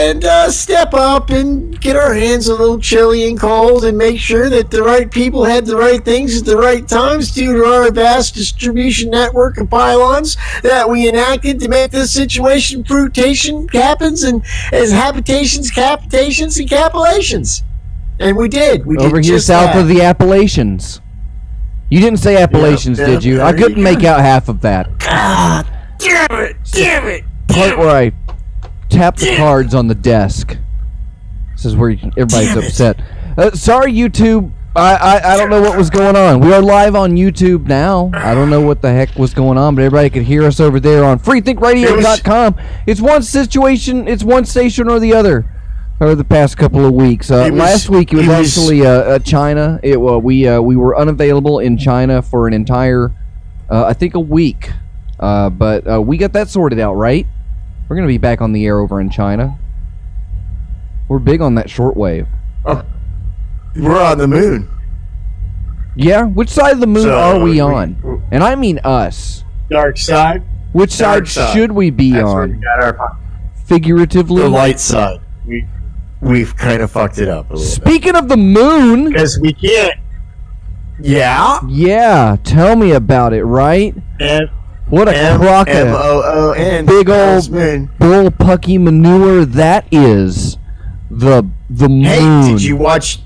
and step up and get our hands a little chilly and cold and make sure that the right people had the right things at the right times due to our vast distribution network of pylons that we enacted to make this situation fruitation happens and as habitations, capitations, and capillations. And we did. We over did here just south that. of the Appalachians. You didn't say Appalachians, did you? I couldn't make out half of that. God damn it. Part where I tap the cards on the desk. This is where everybody's upset. Sorry, YouTube. I don't know what was going on. We are live on YouTube now. I don't know what the heck was going on, but everybody could hear us over there on freethinkradio.com. It's one situation, it's one station or the other over the past couple of weeks. Last week it was actually China. We were unavailable in China for an entire, I think, a week. But we got that sorted out, right? We're going to be back on the air over in China. We're big on that shortwave. We're on the moon. Yeah? Which side of the moon are we on? And I mean us. Dark side. Which side should we be That's on? where we got our Figuratively? the light side. We've kind of fucked it up a little Speaking of the moon... Because we can't... Yeah? Yeah, tell me about it, right? What a crock of M-O-O-N. big old moon. bullpucky manure that is. The moon. Hey, did you watch...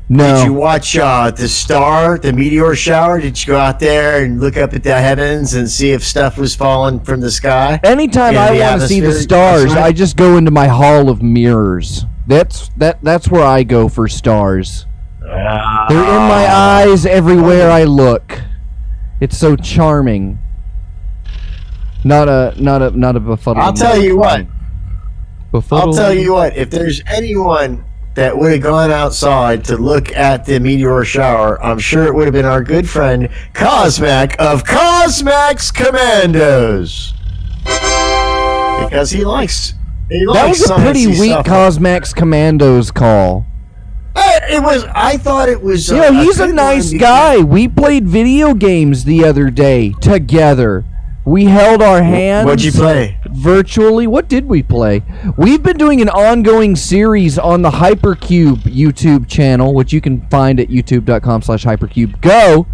No. Did you watch the meteor shower? Did you go out there and look up at the heavens and see if stuff was falling from the sky? Anytime I want to see the stars, I just go into my hall of mirrors. That's where I go for stars. They're in my eyes everywhere I look. It's so charming. Not a befuddling. I'll tell you what. Befuddling? I'll tell you what. If there's anyone that would have gone outside to look at the meteor shower, I'm sure it would have been our good friend Cosmac of Cosmac's Commandos, because he likes that was a pretty weak Cosmac's Commandos call. I thought it was. You know, he's a nice guy. We played video games the other day together. We held our hands. What'd you play? Virtually. What did we play? We've been doing an ongoing series on the Hypercube YouTube channel, which you can find at youtube.com/hypercubego,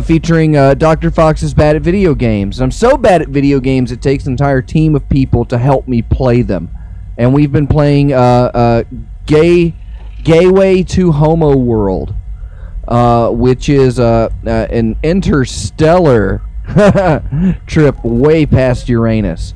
featuring Dr. Fox is bad at video games. I'm so bad at video games, it takes an entire team of people to help me play them. And we've been playing Gateway to Homo World, which is an interstellar trip way past Uranus,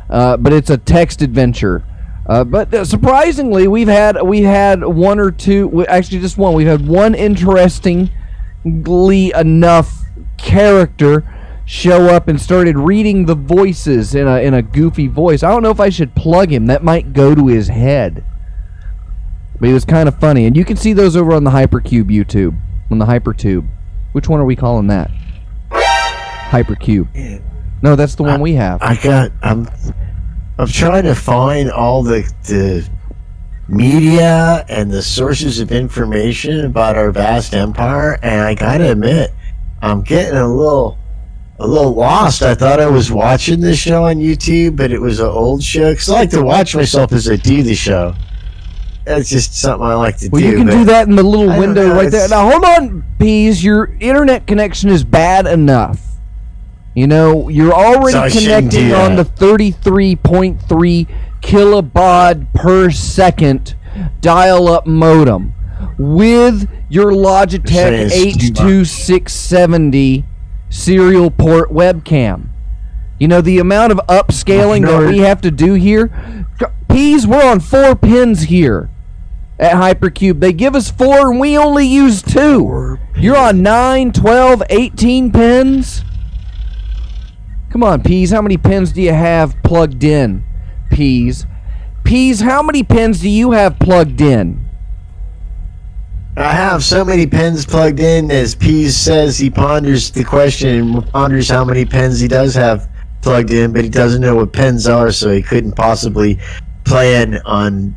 but it's a text adventure. But surprisingly, we had one or two. Actually, just one. We've had one interestingly enough character show up and started reading the voices in a goofy voice. I don't know if I should plug him. That might go to his head. But it was kind of funny, and you can see those over on the Hypercube YouTube, on the Hypertube. Which one are we calling that? Hypercube. Yeah. No, that's the one we have. I'm trying to find all the media and the sources of information about our vast empire, and I gotta admit, I'm getting a little lost. I thought I was watching this show on YouTube, but it was an old show. Because I like to watch myself as I do the show. That's just something I like to do. Well, you can do that in the little window right there. It's... Now, hold on, Peas. Your internet connection is bad enough. You know, you're already connecting on the 33.3 kilobaud per second dial-up modem with your Logitech H2670 serial port webcam. You know, the amount of upscaling that we have to do here. Peas, we're on 4 pins here at Hypercube. They give us 4 and we only use 2. You're on 9, 12, 18 pins? Come on, Peas, how many pins do you have plugged in? Peas, how many pins do you have plugged in? I have so many pins plugged in, as Peas says. He ponders the question and ponders how many pins he does have plugged in, but he doesn't know what pins are, so he couldn't possibly plan on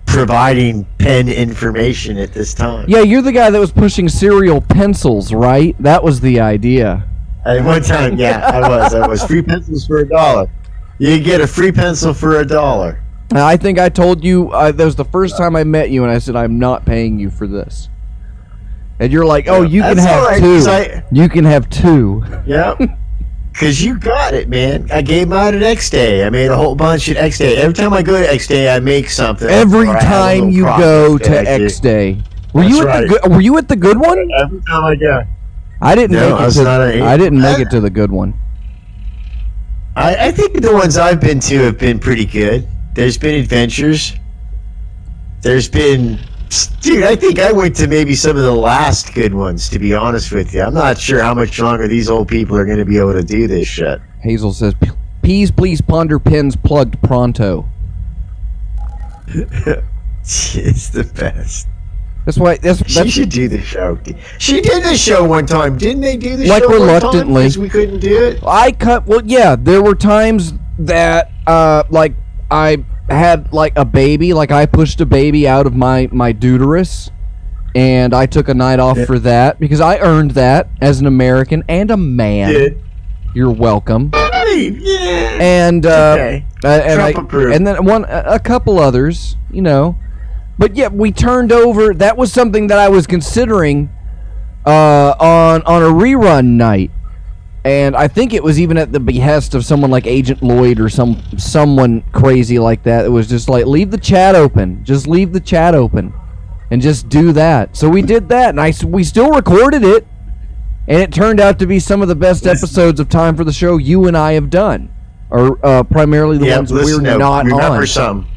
providing pen information at this time. Yeah, you're the guy that was pushing serial pencils, right? That was the idea. At one time, yeah, I was. Free pencils for $1. You get a free pencil for $1. I think I told you that was the first time I met you, and I said I'm not paying you for this. And you're like, "Oh, you can have two. You can have two." Yep. Because you got it, man. I gave them out at X Day. I made a whole bunch at X Day. Every time I go to X Day, I make something. Every time you go to X Day. Were you at the good one? Every time I go. I didn't make it to the good one. I think the ones I've been to have been pretty good. There's been adventures. There's been... Dude, I think I went to maybe some of the last good ones, to be honest with you. I'm not sure how much longer these old people are going to be able to do this shit. Hazel says, "Peas, please ponder pins plugged pronto." It's the best. That's why. She should do the show. She did the show one time, didn't they? Do the like show reluctantly one time because we couldn't do it. Well, yeah, there were times that like I had like a baby, like I pushed a baby out of my deuterus, and I took a night off for that because I earned that as an American and a man. Did. You're welcome. Yeah. And okay. And then a couple others, you know. But yeah, we turned over. That was something that I was considering on a rerun night, and I think it was even at the behest of someone like Agent Lloyd or someone crazy like that. It was just like, leave the chat open, just leave the chat open, and just do that. So we did that, and we still recorded it, and it turned out to be some of the best episodes of Time for the Show you and I have done, or primarily the ones we're not remember on. Some.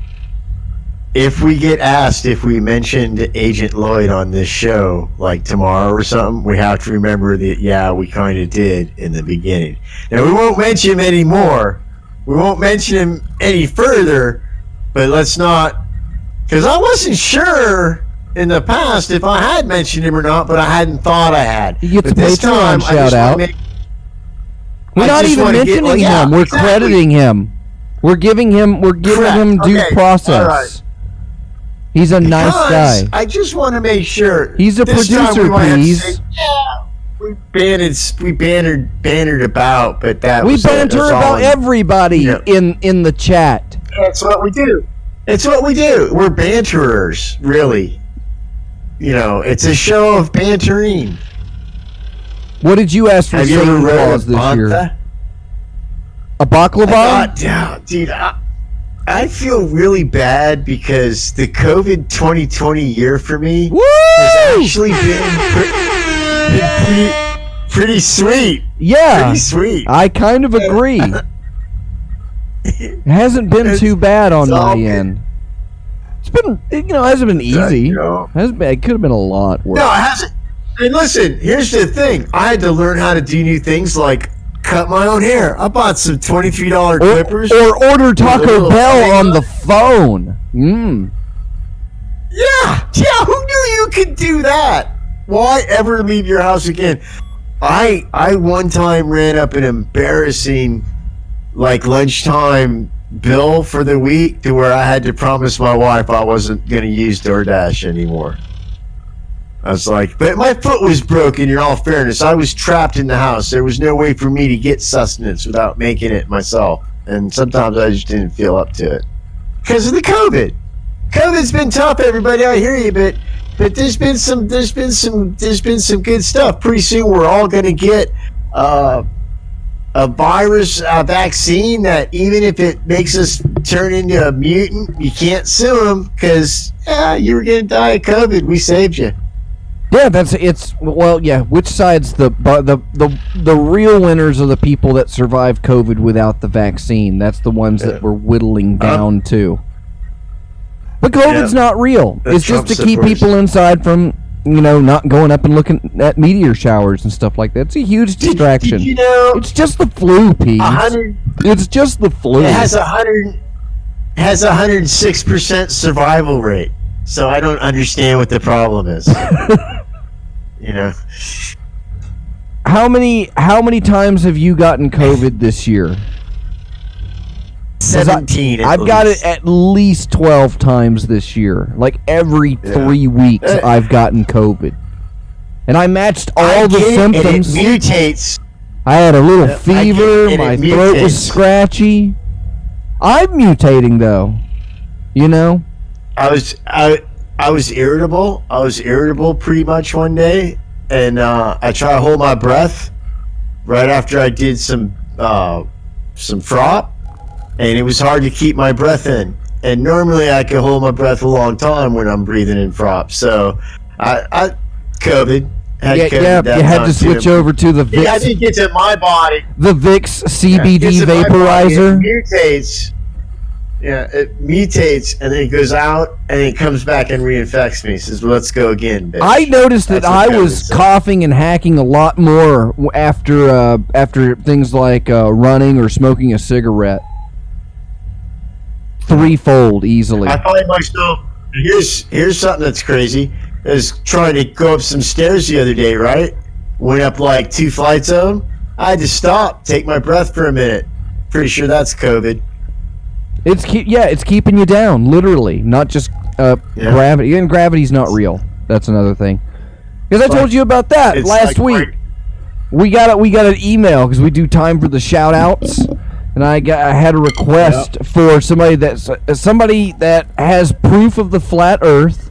If we get asked if we mentioned Agent Lloyd on this show, like tomorrow or something, we have to remember that, yeah, we kind of did in the beginning. Now, we won't mention him anymore. We won't mention him any further, but let's not... Because I wasn't sure in the past if I had mentioned him or not, but I hadn't thought I had. He gets a Patreon shout-out. We're not even mentioning him. We're crediting him. We're giving him due process. He's a nice guy. I just want to make sure. He's a producer, please. Yeah, we bantered about, but that we was banter about everybody in the chat. That's what we do. It's what we do. We're banterers, really. You know, it's a show of bantering. What did you ask for Have you ever Satan read Claus this year? A baklava? Dude, I feel really bad because the COVID 2020 year for me has actually been pretty sweet. Yeah. Pretty sweet. I kind of agree. It hasn't been too bad on my end. It's been, it hasn't been easy. It could have been a lot worse. No, it hasn't. And listen, here's the thing. I had to learn how to do new things like cut my own hair. I bought some $23 clippers. Or order Taco Bell on the phone. Yeah, who knew you could do that? Why ever leave your house again? I one time ran up an embarrassing, like, lunchtime bill for the week to where I had to promise my wife I wasn't going to use DoorDash anymore. I was like, but my foot was broken, in all fairness. I was trapped in the house. There was no way for me to get sustenance without making it myself. And sometimes I just didn't feel up to it. Because of the COVID. COVID's been tough, everybody. I hear you, but there's been some good stuff. Pretty soon we're all gonna get a virus vaccine that even if it makes us turn into a mutant, you can't sue them because you were gonna die of COVID. We saved you. Yeah, which side's the real winners are the people that survived COVID without the vaccine. That's the ones that we're whittling down to. But COVID's not real. It's just to keep people inside from, not going up and looking at meteor showers and stuff like that. It's a huge distraction. Did you know it's just the flu, Pete. It's just the flu. It has 106% survival rate. So I don't understand what the problem is. How many times have you gotten COVID this year? 17. I've got it at least 12 times this year. Like every 3 weeks, I've gotten COVID, and I matched all the symptoms. And it mutates. I had a little fever. My throat was scratchy. I'm mutating though. You know? I was irritable. I was irritable pretty much one day, and I tried to hold my breath right after I did some frop, and it was hard to keep my breath in. And normally I can hold my breath a long time when I'm breathing in frop. So I COVID. You had to switch over to the Vicks. I think it's in my body. The Vicks CBD vaporizer. It mutates. Yeah, it mutates and then it goes out and it comes back and reinfects me. Says, well, "Let's go again, bitch." I noticed that I was coughing and hacking a lot more after things like running or smoking a cigarette. Threefold easily. I find myself. Here's something that's crazy. I was trying to go up some stairs the other day, right? Went up like 2 flights of them. I had to stop, take my breath for a minute. Pretty sure that's COVID. It's keeping you down, literally, not just gravity. And gravity's not real. That's another thing. Because I told you about that last week. We got an email because we do time for the shout outs. And I had a request for somebody that has proof of the flat Earth,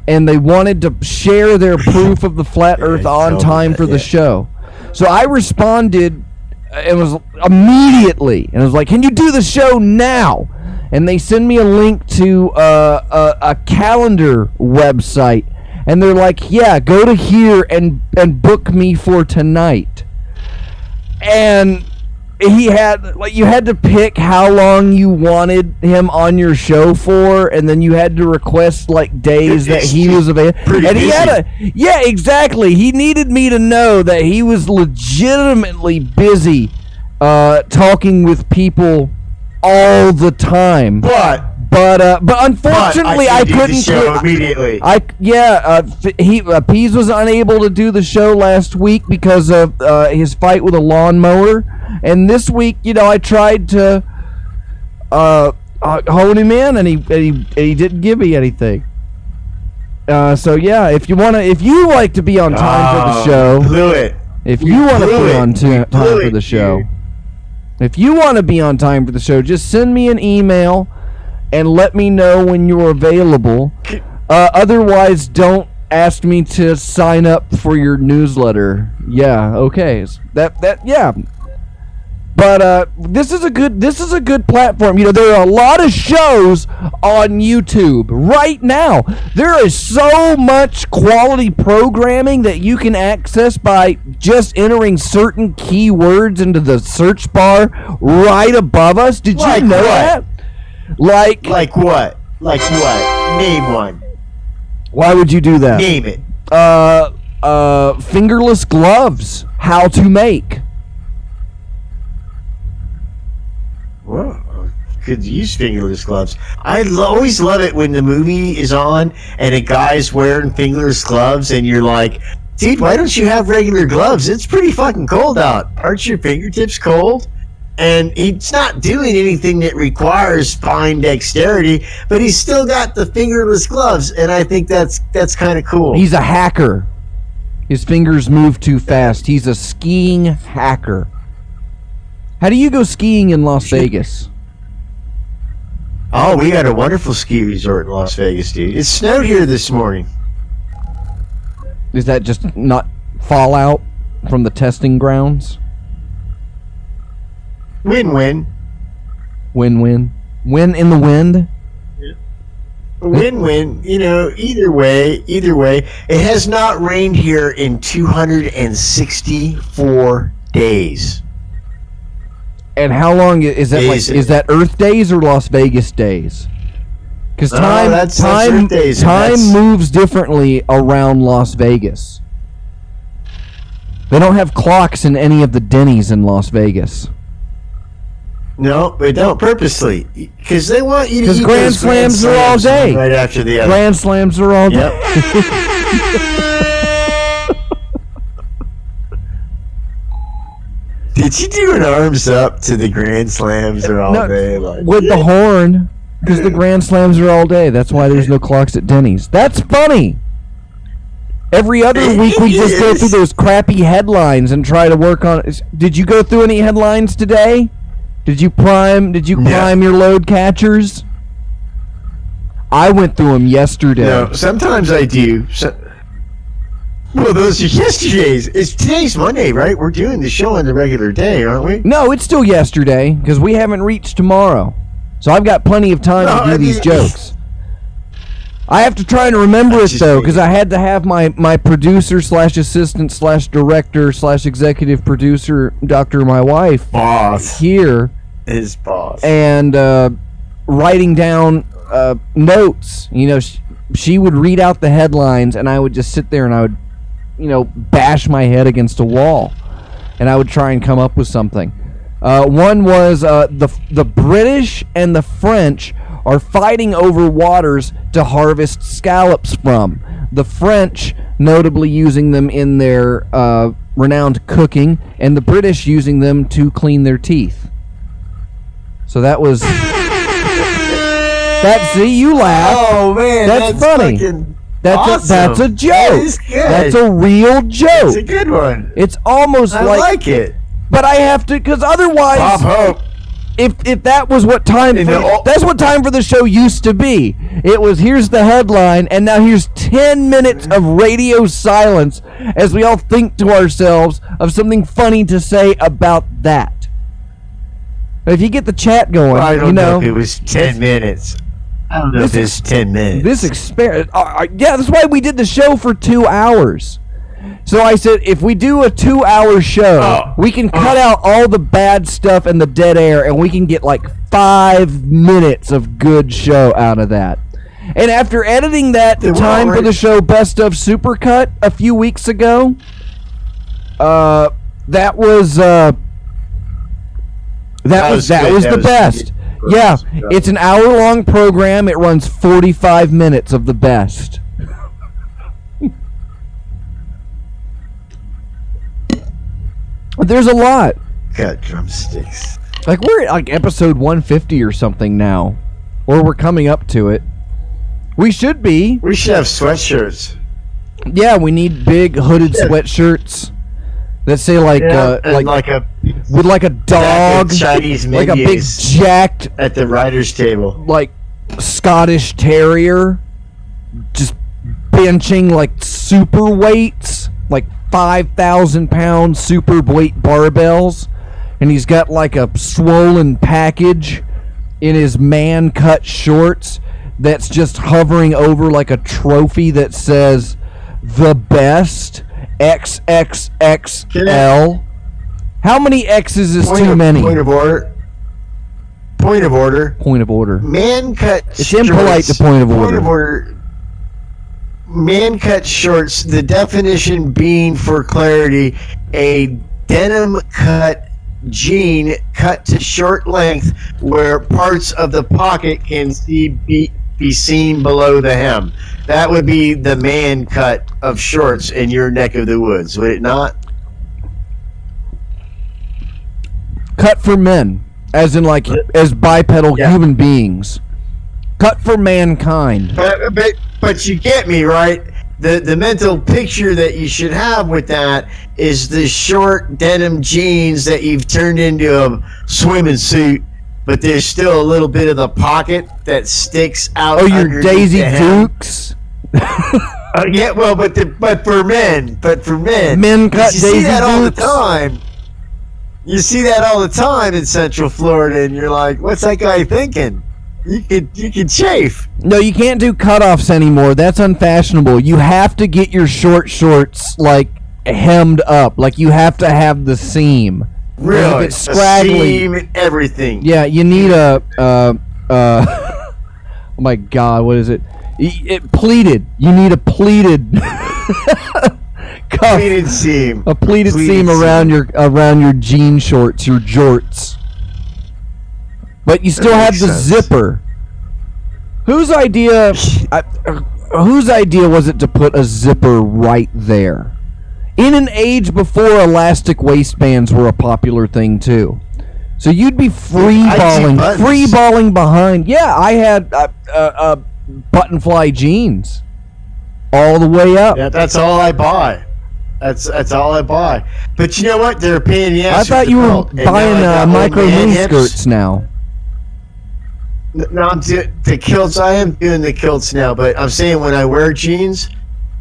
and they wanted to share their proof of the flat Earth on time for the show. So I responded, and was immediately, and I was like, "Can you do the show now?" And they send me a link to a calendar website, and they're like, "Yeah, go to here and book me for tonight." And he had you had to pick how long you wanted him on your show for, and then you had to request days that he was available. And he had exactly. He needed me to know that he was legitimately busy talking with people all the time. But unfortunately, I couldn't. Show immediately. Pease was unable to do the show last week because of his fight with a lawnmower. And this week, I tried to hold him in, and he didn't give me anything. So yeah, if you like to be on time for the show, if you want to be on time for the show, if you want to be on time for the show, just send me an email and let me know when you're available. Otherwise, don't ask me to sign up for your newsletter. Yeah, okay, yeah. But this is a good platform. There are a lot of shows on YouTube right now. There is so much quality programming that you can access by just entering certain keywords into the search bar right above us. Did you know that? Like what? Like what? Name one. Why would you do that? Name it. Fingerless gloves. How to make. Well, could use fingerless gloves. I always love it when the movie is on and a guy's wearing fingerless gloves and you're like, dude, why don't you have regular gloves? It's pretty fucking cold out. Aren't your fingertips cold? And he's not doing anything that requires fine dexterity, but he's still got the fingerless gloves, and I think that's kind of cool. He's a hacker. His fingers move too fast. He's a skiing hacker. How do you go skiing in Las Vegas? Oh, we got a wonderful ski resort in Las Vegas, dude. It snowed here this morning. Is that just not fallout from the testing grounds? Win-win. Win-win. Win in the wind? Win-win. Either way. It has not rained here in 264 days. And how long is that? Is that Earth days or Las Vegas days? Because time moves differently around Las Vegas. They don't have clocks in any of the Denny's in Las Vegas. No, they don't purposely, because they want you to. Because Grand Slams are all day. Right after the other. Grand Slams are all day. Yep. Did you do an arms up to the Grand Slams or all day? With the horn, because the Grand Slams are all day. That's why there's no clocks at Denny's. That's funny. Every other week we just go through those crappy headlines and try to work on it. Did you go through any headlines today? Did you prime your load catchers? I went through them yesterday. No, sometimes I do. Well, those are yesterday's. Today's Monday, right? We're doing the show on the regular day, aren't we? No, it's still yesterday because we haven't reached tomorrow. So I've got plenty of time to do these jokes. I have to try and remember it though, because I had to have my producer / assistant / director / executive producer, my wife, boss here, his boss, and writing down notes. You know, she would read out the headlines, and I would just sit there and I would, bash my head against a wall, and I would try and come up with something. One was the British and the French are fighting over waters to harvest scallops from. The French notably using them in their renowned cooking, and the British using them to clean their teeth. So that was... see, you laugh. Oh, man. That's funny. That's a joke. That is good. That's a real joke. It's a good one. It's almost I like it. But I have to, because otherwise... Bob Hope. If that was what time that's what time for the show used to be. It was, here's the headline, and now here's 10 minutes of radio silence as we all think to ourselves of something funny to say about that. If you get the chat going, I don't know if it was 10 minutes. I don't know if it's 10 minutes. This experiment, yeah, that's why we did the show for 2 hours. So I said, if we do a 2-hour show, we can cut out all the bad stuff and the dead air, and we can get like 5 minutes of good show out of that. And after editing that time for the show Best of Supercut a few weeks ago, that was the best. Yeah, it's an hour-long program. It runs 45 minutes of the best. There's a lot. Got drumsticks. Like, we're at like episode 150 or something now. Or we're coming up to it. We should be. We should have sweatshirts. Yeah, we need big hooded sweatshirts that say like with like a dog, Chinese like a big jacked at the writer's table, like Scottish Terrier, just benching like super weights, like 5,000-pound super weight barbells, and he's got like a swollen package in his man cut shorts that's just hovering over like a trophy that says the best XXXL. How many X's is too many? Point of order. Man cut shorts. It's impolite to point of order. Man cut shorts, the definition being, for clarity, a denim cut jean cut to short length where parts of the pocket can be seen below the hem. That would be the man cut of shorts in your neck of the woods, would it not? Cut for men, as in like as bipedal human beings. Cut for mankind. But you get me, right? The mental picture that you should have with that is the short denim jeans that you've turned into a swimming suit, but there's still a little bit of the pocket that sticks out. Oh, your Daisy Dukes. Yeah, well, but for men, men cut you Daisy see that all the Dukes. time. You see that all the time in Central Florida, and you're like, "What's that guy thinking?" You could chafe. No, you can't do cutoffs anymore. That's unfashionable. You have to get your short shorts like hemmed up. Like you have to have the seam. Really, it's scraggly. A seam and everything. Yeah, you need a oh my God, what is it? Pleated. You need a pleated cuff. Pleated seam. A pleated seam around your jean shorts, your jorts. But you still have the zipper. Whose idea was it to put a zipper right there? In an age before elastic waistbands were a popular thing too. So you'd be free balling behind. Yeah, I had button fly jeans all the way up. Yeah, that's all I buy. That's all I buy. But you know what? They're a pain in the I ass. thought with you the were belt. And buying now I got micro old man mini hips. skirts now. No, I'm the kilts. I am doing the kilts now, but I'm saying when I wear jeans,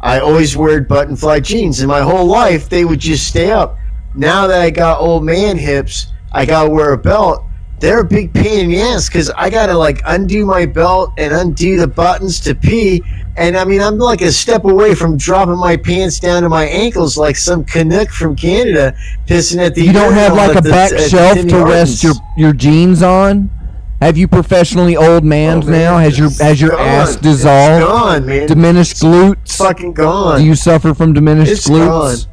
I always wear button fly jeans, and my whole life they would just stay up. Now that I got old man hips, I gotta wear a belt. They're a big pain in the ass because I gotta like undo my belt and undo the buttons to pee. And I mean, I'm like a step away from dropping my pants down to my ankles like some Canuck from Canada pissing at the. You don't have urinal like at a the- back at the shelf Timmy to rest Hortons. your jeans on? Have you professionally old mans Oh, man, now? Has your it's ass gone. It's dissolved? gone, man. Diminished glutes? It's fucking gone. Do you suffer from diminished It's glutes? gone.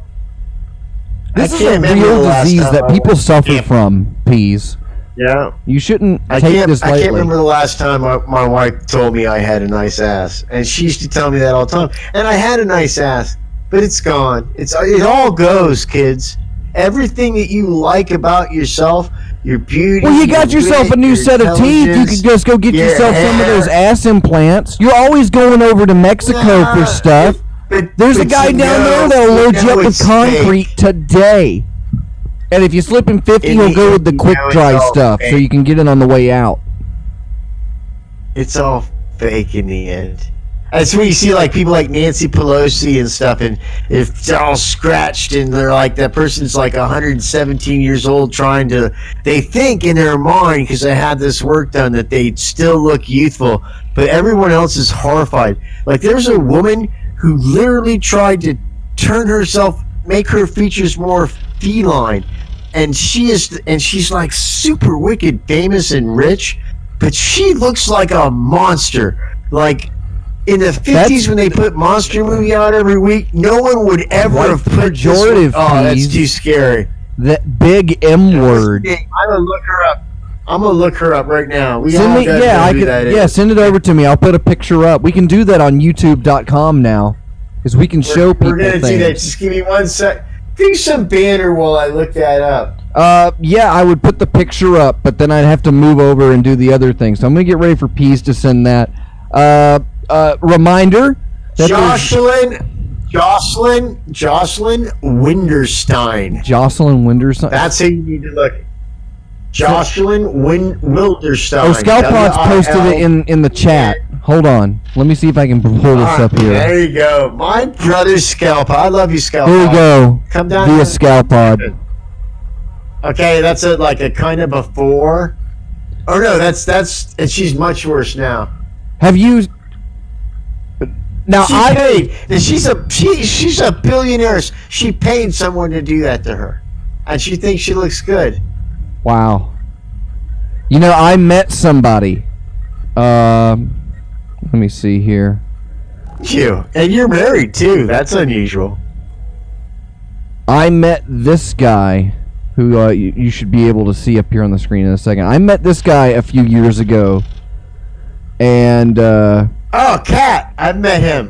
This I is a can't remember real the last disease time that I people went- suffer Yeah. from, Peas. Yeah. You shouldn't I take can't. this I can't lightly. remember the last time my wife told me I had a nice ass, and she used to tell me that all the time. And I had a nice ass, but it's gone. It all goes, kids. Everything that you like about yourself, your beauty. Well, you got your yourself wit, a new your set of teeth. You intelligence, could just go get your yourself some of hair. those ass implants. You're always going over to Mexico Nah, for stuff. but- There's a but guy you down know- there that'll load you know up with it's concrete fake. today. And if you slip in 50, And he'll go with the you quick know it's dry all stuff so fake. you can get it on the way out. It's all fake in the end. That's where you see like people like Nancy Pelosi and stuff, and it's all scratched, and they're like that person's like 117 years old, trying to. They think in their mind because they had this work done that they still look youthful, but everyone else is horrified. Like there's a woman who literally tried to turn herself, make her features more feline, and she's like super wicked, famous and rich, but she looks like a monster. Like in the 50s when they put monster movie out every week, no one would ever Like have the put this pejorative, one. Oh, that's please. too scary. That big M word. I'm gonna look her up. I'm gonna look her up right now. We Send all me, gotta know yeah, I who could, that is. yeah, send it over to me. I'll put a picture up. We can do that on YouTube.com now, because we can show people We're gonna things. do that. Just give me 1 sec. Do some banner while I look that up. Yeah, I would put the picture up, but then I'd have to move over and do the other thing. So I'm gonna get ready for Peas to send that. Reminder that Jocelyn Winderstein. Jocelyn Winderson. That's who you need to look at. Jocelyn Wilderstein. Oh, Scalpod's posted it in the chat. Hold on, let me see if I can pull this up here. There you go. My brother's Scalpod. I love you, Scalpod. Here we go. Come down Via here. Scalpod. Okay, that's like a kind of before. Oh no, that's and she's much worse now. Have you? Now She I paid. And she's a billionaire. She paid someone to do that to her, and she thinks she looks good. Wow. You know, I met somebody. Let me see here. And you're married too. That's unusual. I met this guy who you should be able to see up here on the screen in a second. I met this guy a few years ago, and Oh, Cat. I've met him.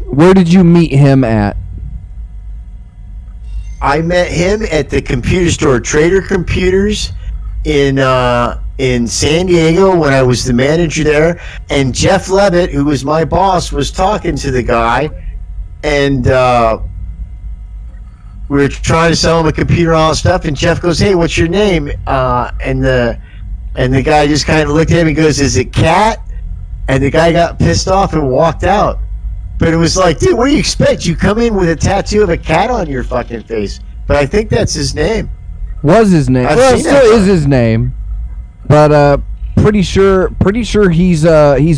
where did you meet him at? I met him at the computer store, Trader Computers, in San Diego when I was the manager there. And Jeff Levitt, who was my boss, was talking to the guy, and we were trying to sell him a computer and all that stuff. And Jeff goes, "Hey, what's your name?" And the guy just kind of looked at him and goes, "Is it Cat?" And the guy got pissed off and walked out. But it was like, dude, what do you expect? You come in with a tattoo of a cat on your fucking face. But I think that's his name. Was his name? I've Well, it seen still that is his name, but pretty sure he's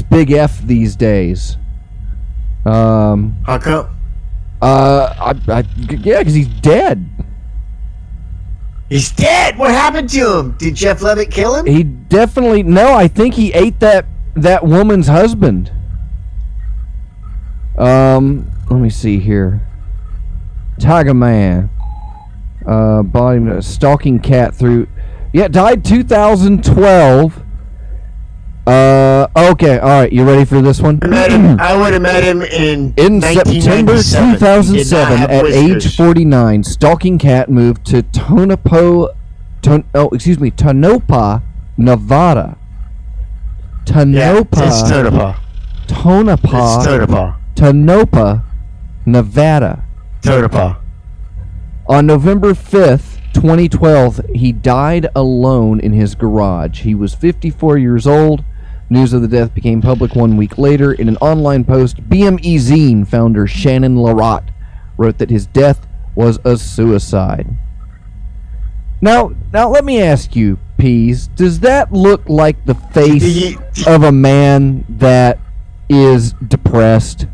Big F these days. How come? Yeah, because he's dead. He's dead. What happened to him? Did Jeff Levitt kill him? He definitely no. I think he ate that woman's husband. Let me see here. Tiger Man. Body stalking cat through. Yeah, died 2012. Okay, all right. You ready for this one? I would have met him in September 1997. 2007, He did not have at whiskers. age 49, stalking cat moved to Tonopah, Nevada. Yeah, it's Tonopah, Tonopah. It's Tonopah. Tonopah, Nevada. Soda Paw. On November 5th, 2012, he died alone in his garage. He was 54 years old. News of the death became public 1 week later. In an online post, BME Zine founder Shannon Larott wrote that his death was a suicide. Now let me ask you, Peas, does that look like the face of a man that is depressed?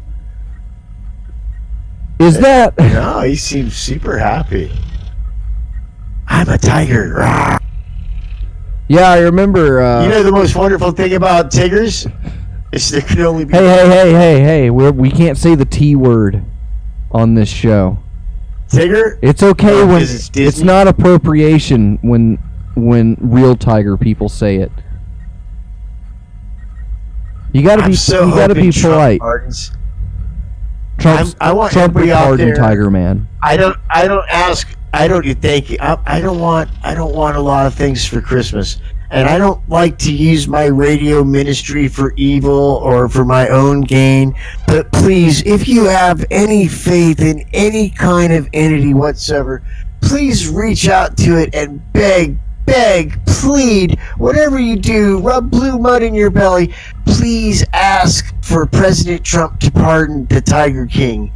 Is that... No, he seems super happy. I'm a tiger. Rawr. Yeah, I remember... you know the most wonderful thing about tigers? Is there can only be... Hey, we can't say the T word on this show. Tigger? It's okay when... It's not appropriation when real tiger people say it. You gotta be polite. Trump would pardon Tiger Man. I don't thank you. I don't want a lot of things for Christmas, and I don't like to use my radio ministry for evil or for my own gain. But please, if you have any faith in any kind of entity whatsoever, please reach out to it and beg, plead, whatever you do, rub blue mud in your belly. Please ask for President Trump to pardon the Tiger King,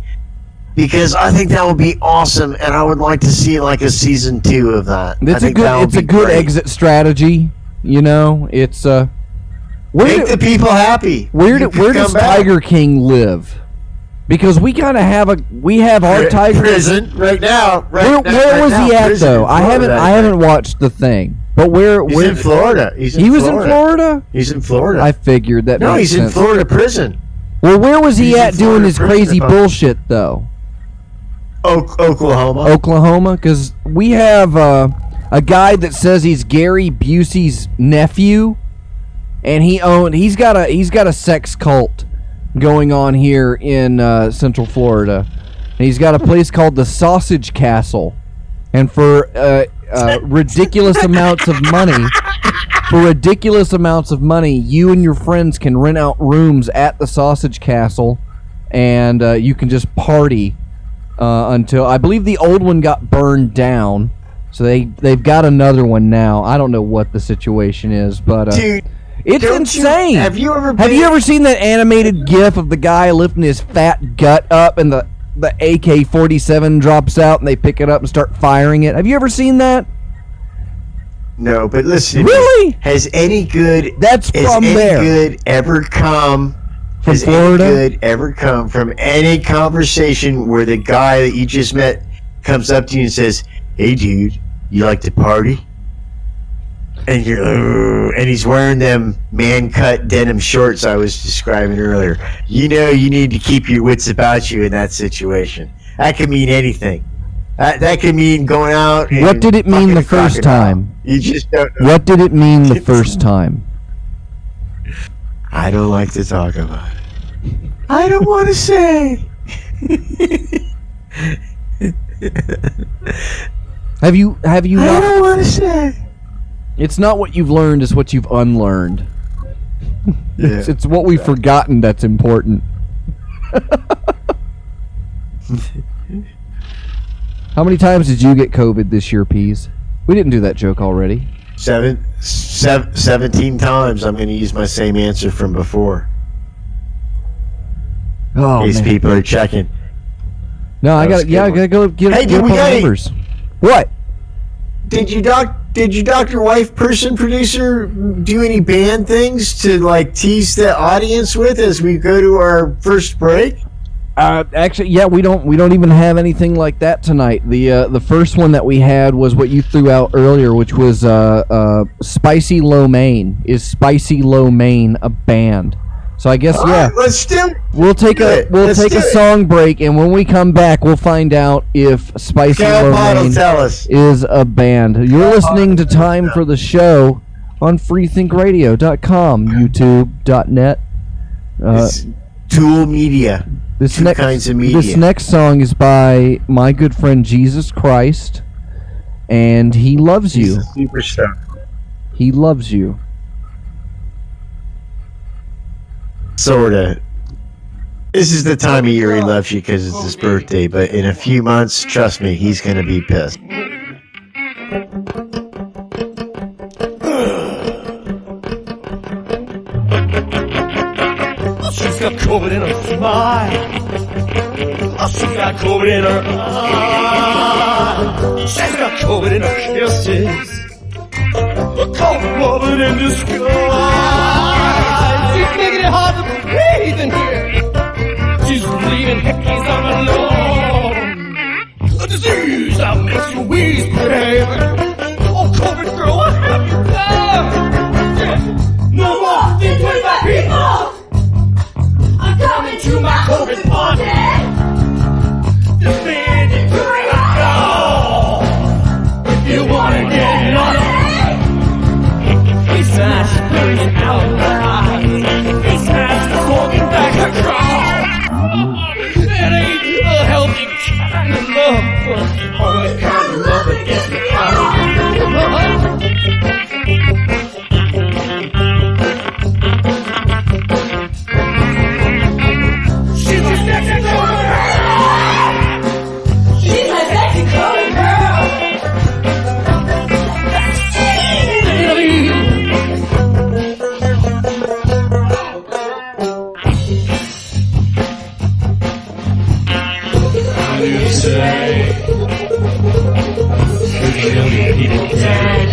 because I think that would be awesome, and I would like to see like a season 2 of that. It's a good exit strategy. You know, it's make the people happy. Where does Tiger King live? Because we kind of have our Tiger prison right now. Where was he at though? I haven't watched the thing. But he's in Florida. He was in Florida? He's in Florida. I figured that. No, makes he's sense. in Florida prison. Well, where was he at doing his crazy bullshit though? Oklahoma. Oklahoma, because we have a guy that says he's Gary Busey's nephew, and he's got a sex cult going on here in Central Florida. And he's got a place called the Sausage Castle, and for ridiculous amounts of money, you and your friends can rent out rooms at the Sausage Castle, and you can just party until, I believe the old one got burned down, so they've got another one now. I don't know what the situation is, but dude, it's insane. Have you ever seen that animated GIF of the guy lifting his fat gut up and the AK-47 drops out and they pick it up and start firing it? Have you ever seen that? No, but listen. Really? Has any good? That's from there. Has any good ever come? From Florida? Any good ever come from any conversation where the guy that you just met comes up to you and says, "Hey, dude, you like to party?" And and he's wearing them man-cut denim shorts I was describing earlier. You know, you need to keep your wits about you in that situation. That could mean anything. That could mean going out. And what did it mean the first time? You just don't know. What did it mean the first time? I don't like to talk about it. I don't want to say. Have you I don't want to say. It's not what you've learned, it's what you've unlearned. Yeah. It's what we've forgotten that's important. How many times did you get COVID this year, Peas? We didn't do that joke already. 17 times. I'm going to use my same answer from before. Oh, in case man. people are checking. No, I gotta go get up the numbers. What? Did you Dr. Wife Person Producer do any band things to like tease the audience with as we go to our first break? Actually, yeah, we don't even have anything like that tonight. The first one that we had was what you threw out earlier, which was Spicy Lo Mein. Is Spicy Lo Mein a band? So I guess yeah. Let's do it. We'll take a song break, and when we come back, we'll find out if Spicy Lo Mein is a band. You're listening to Time for the Show on freethinkradio.com, youtube.net. Tool Media. Two kinds of media. This next song is by my good friend Jesus Christ, and He Loves You. He's a superstar. He loves you. Sorta. This is the time of year he loves you because it's his birthday, but in a few months, trust me, he's going to be pissed. She's got COVID in her smile. She's got COVID in her eyes. She's got COVID in her kisses. A cold woman in disguise. She's making it hard to breathe in here. She's leaving hickeys on alone. A disease that makes you wheeze, baby. Oh, COVID girl, what have you done? No more than 25 people. I'm coming to my COVID party. This man is doing it all. If you wanna get naughty, face mask burns out my eyes. Face mask is holding back her crawl. It ain't a healthy kind of love, but all that kind of love that gets me out. She's my sexy COVID girl. She's my sexy COVID girl. You say there's a million people dead.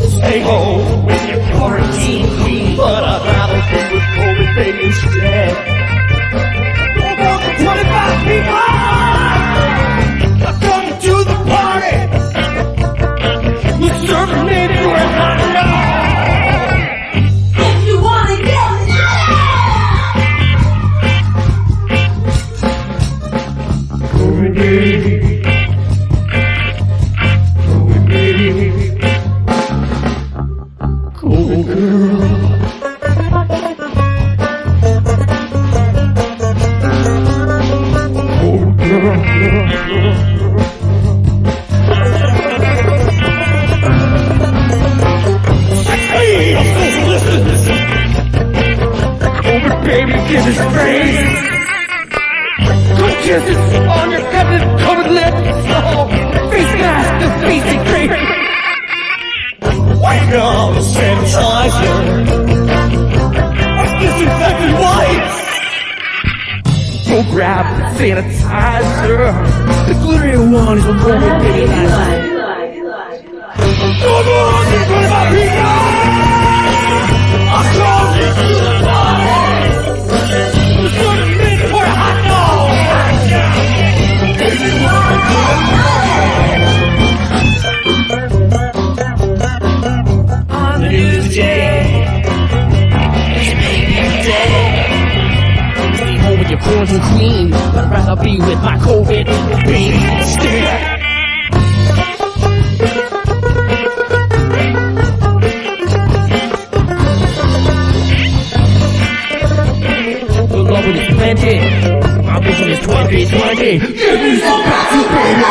Stay home with your quarantine queen, but I'd rather be with COVID baby instead. No more than 25 people. I've come to the party. We're serving maybe we're hot now. If you wanna get COVID baby, COVID baby, COVID girl. COVID girl. Hey, listen. COVID baby, give us praise. Good kisses on your covered lips. Oh, face mask, the basic great. Wipe down the sanitizer. Disinfectant wipes. Go grab the sanitizer. The glittery one is a moment, baby. No more than 25 people. I'm calling to the party. We're gonna make for a hot dog. On the news today, it's baby day. Stay home with your quarantine queen, but I'd rather be with my COVID baby instead. The love is plenty. My vision is 2020. Give me some passion, baby.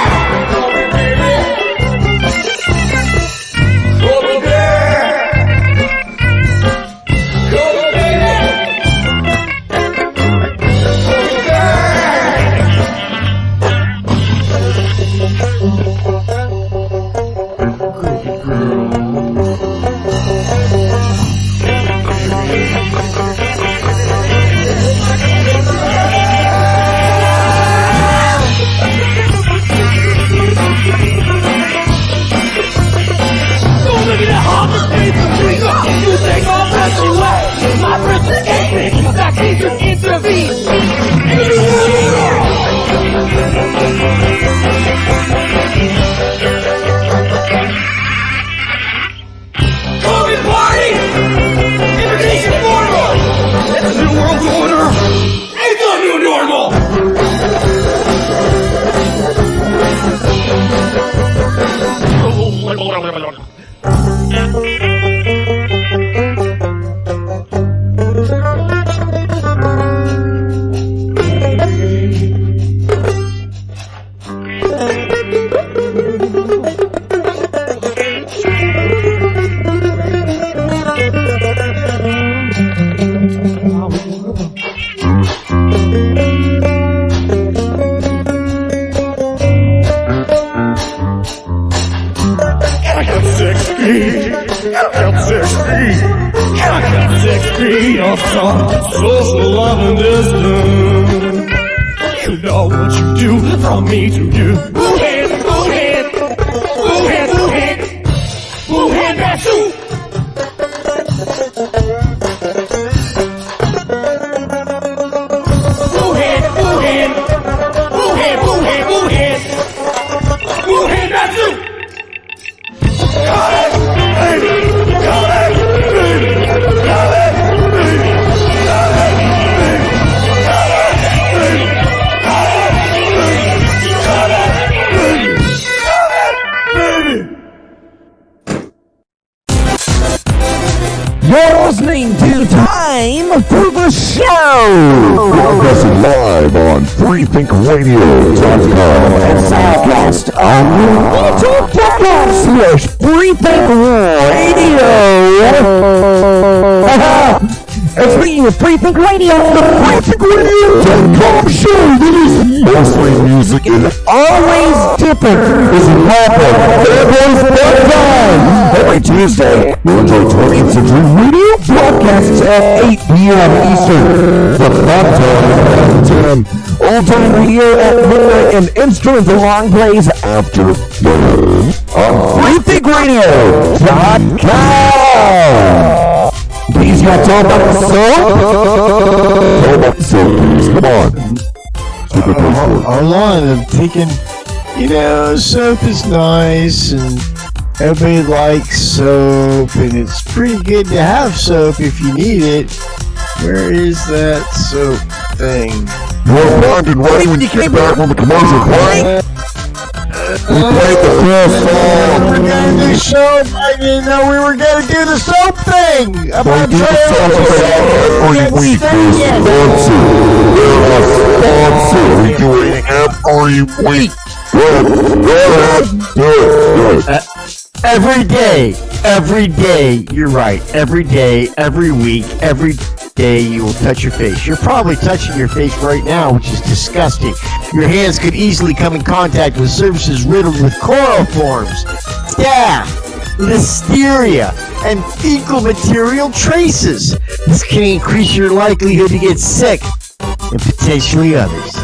COVID girl. COVID baby. COVID girl. free of some social love and distance. You know what you do from me to you. Boo head, boo head, boo head, boo head, boo head, that's you. Boo head, boo head, boo head, boo head, boo head, boo head, that's you. Got it, baby, got it, baby, got it, baby, got it, baby, got it, baby, got it, baby, got it, baby. You're listening to Time for the Show! Broadcasting live on freethinkradio.com And Soundcast on youtube.com/freethinkradio. And speaking of Free Think Radio, the freethinkradio.com show that is mostly music and always different is every Tuesday. enjoy 20th Century Radio Broadcasts at 8 p.m. Eastern. the fun time 10 Old time radio at midnight and instrumental long plays after dinner on freethinkradio.com. Please, you got to talk about the soap? How about the soap, please? Come on. Take a place for it. Hold on, I'm thinking, soap is nice and everybody likes soap and it's pretty good to have soap if you need it. Where is that soap thing? You're finding right when you get back from the commercial break. We played the first song. We're gonna do soap. I didn't know we were gonna do the soap thing. About do the soap thing every week. We do it every week. Good. Do it. Every day, you're right. Every day, every week, every day you will touch your face. You're probably touching your face right now, which is disgusting. Your hands could easily come in contact with surfaces riddled with chloroforms, staph, listeria, and fecal material traces. This can increase your likelihood to get sick, and potentially others.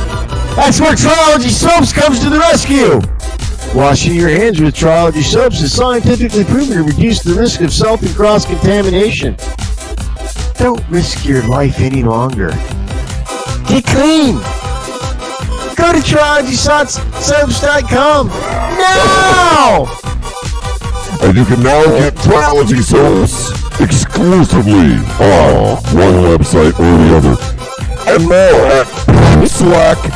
That's where Triology Soaps comes to the rescue. Washing your hands with Triology Soaps is scientifically proven to reduce the risk of self and cross-contamination. Don't risk your life any longer. Get clean! Go to TriologySoaps.com now! And you can now get Triology Soaps exclusively on one website or the other. And more at Slack.com.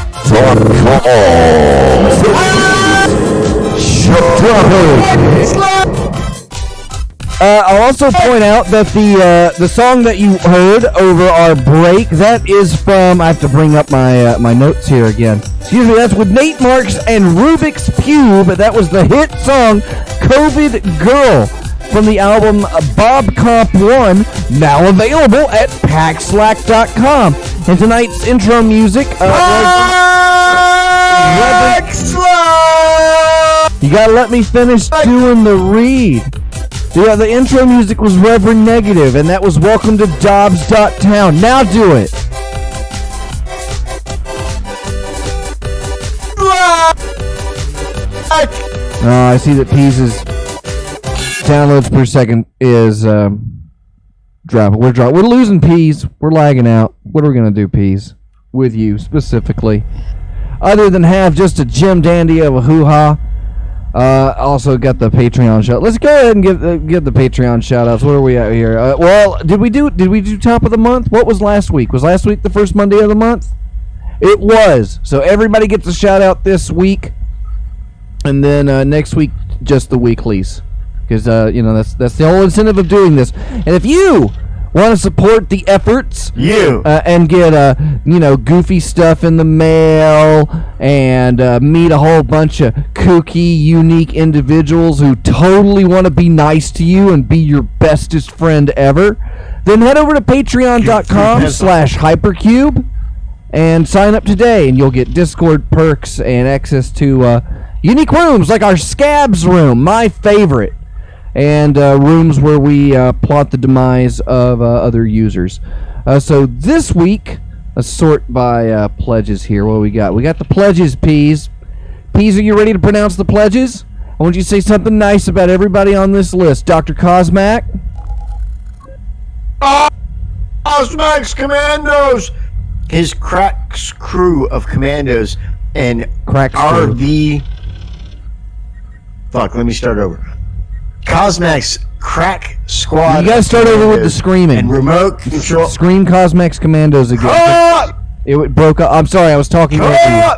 I'll also point out that the song that you heard over our break, that is from, I have to bring up my notes here again. Excuse me, that's with Nate Marks and Rubik's Cube. That was the hit song COVID Girl from the album Bob Comp 1, now available at packslack.com. And tonight's intro music you gotta let me finish doing the read. Yeah, the intro music was Reverend Negative, and that was Welcome to Dobbs.town. Now do it. I see that Pease's downloads per second is dropping. We're losing Pease. We're lagging out. What are we gonna do, Pease, with you specifically, other than have just a Jim Dandy of a hoo-ha? Also got the Patreon shout. Let's go ahead and give the Patreon shout outs. Where are we at here? Well, did we do top of the month? What was last week? Was last week the first Monday of the month? It was. So everybody gets a shout out this week, and then next week just the weeklies, because that's the whole incentive of doing this. And if you want to support the efforts, and get goofy stuff in the mail, and meet a whole bunch of kooky, unique individuals who totally want to be nice to you and be your bestest friend ever, then head over to patreon.com/hypercube and sign up today, and you'll get Discord perks and access to unique rooms like our Scabs room, my favorite. and rooms where we plot the demise of other users. So this week, let's sort by pledges here. What do we got? We got the pledges, Peas. Peas, are you ready to pronounce the pledges? I want you to say something nice about everybody on this list. Dr. Cosmac? Cosmax Commandos! His crack crew of commandos and Crack crew. RV... Fuck, let me start over. Cosmax Crack Squad. You gotta start over with the screaming. And remote control. Scream Cosmax Commandos again. It broke up. I'm sorry, I was talking over you.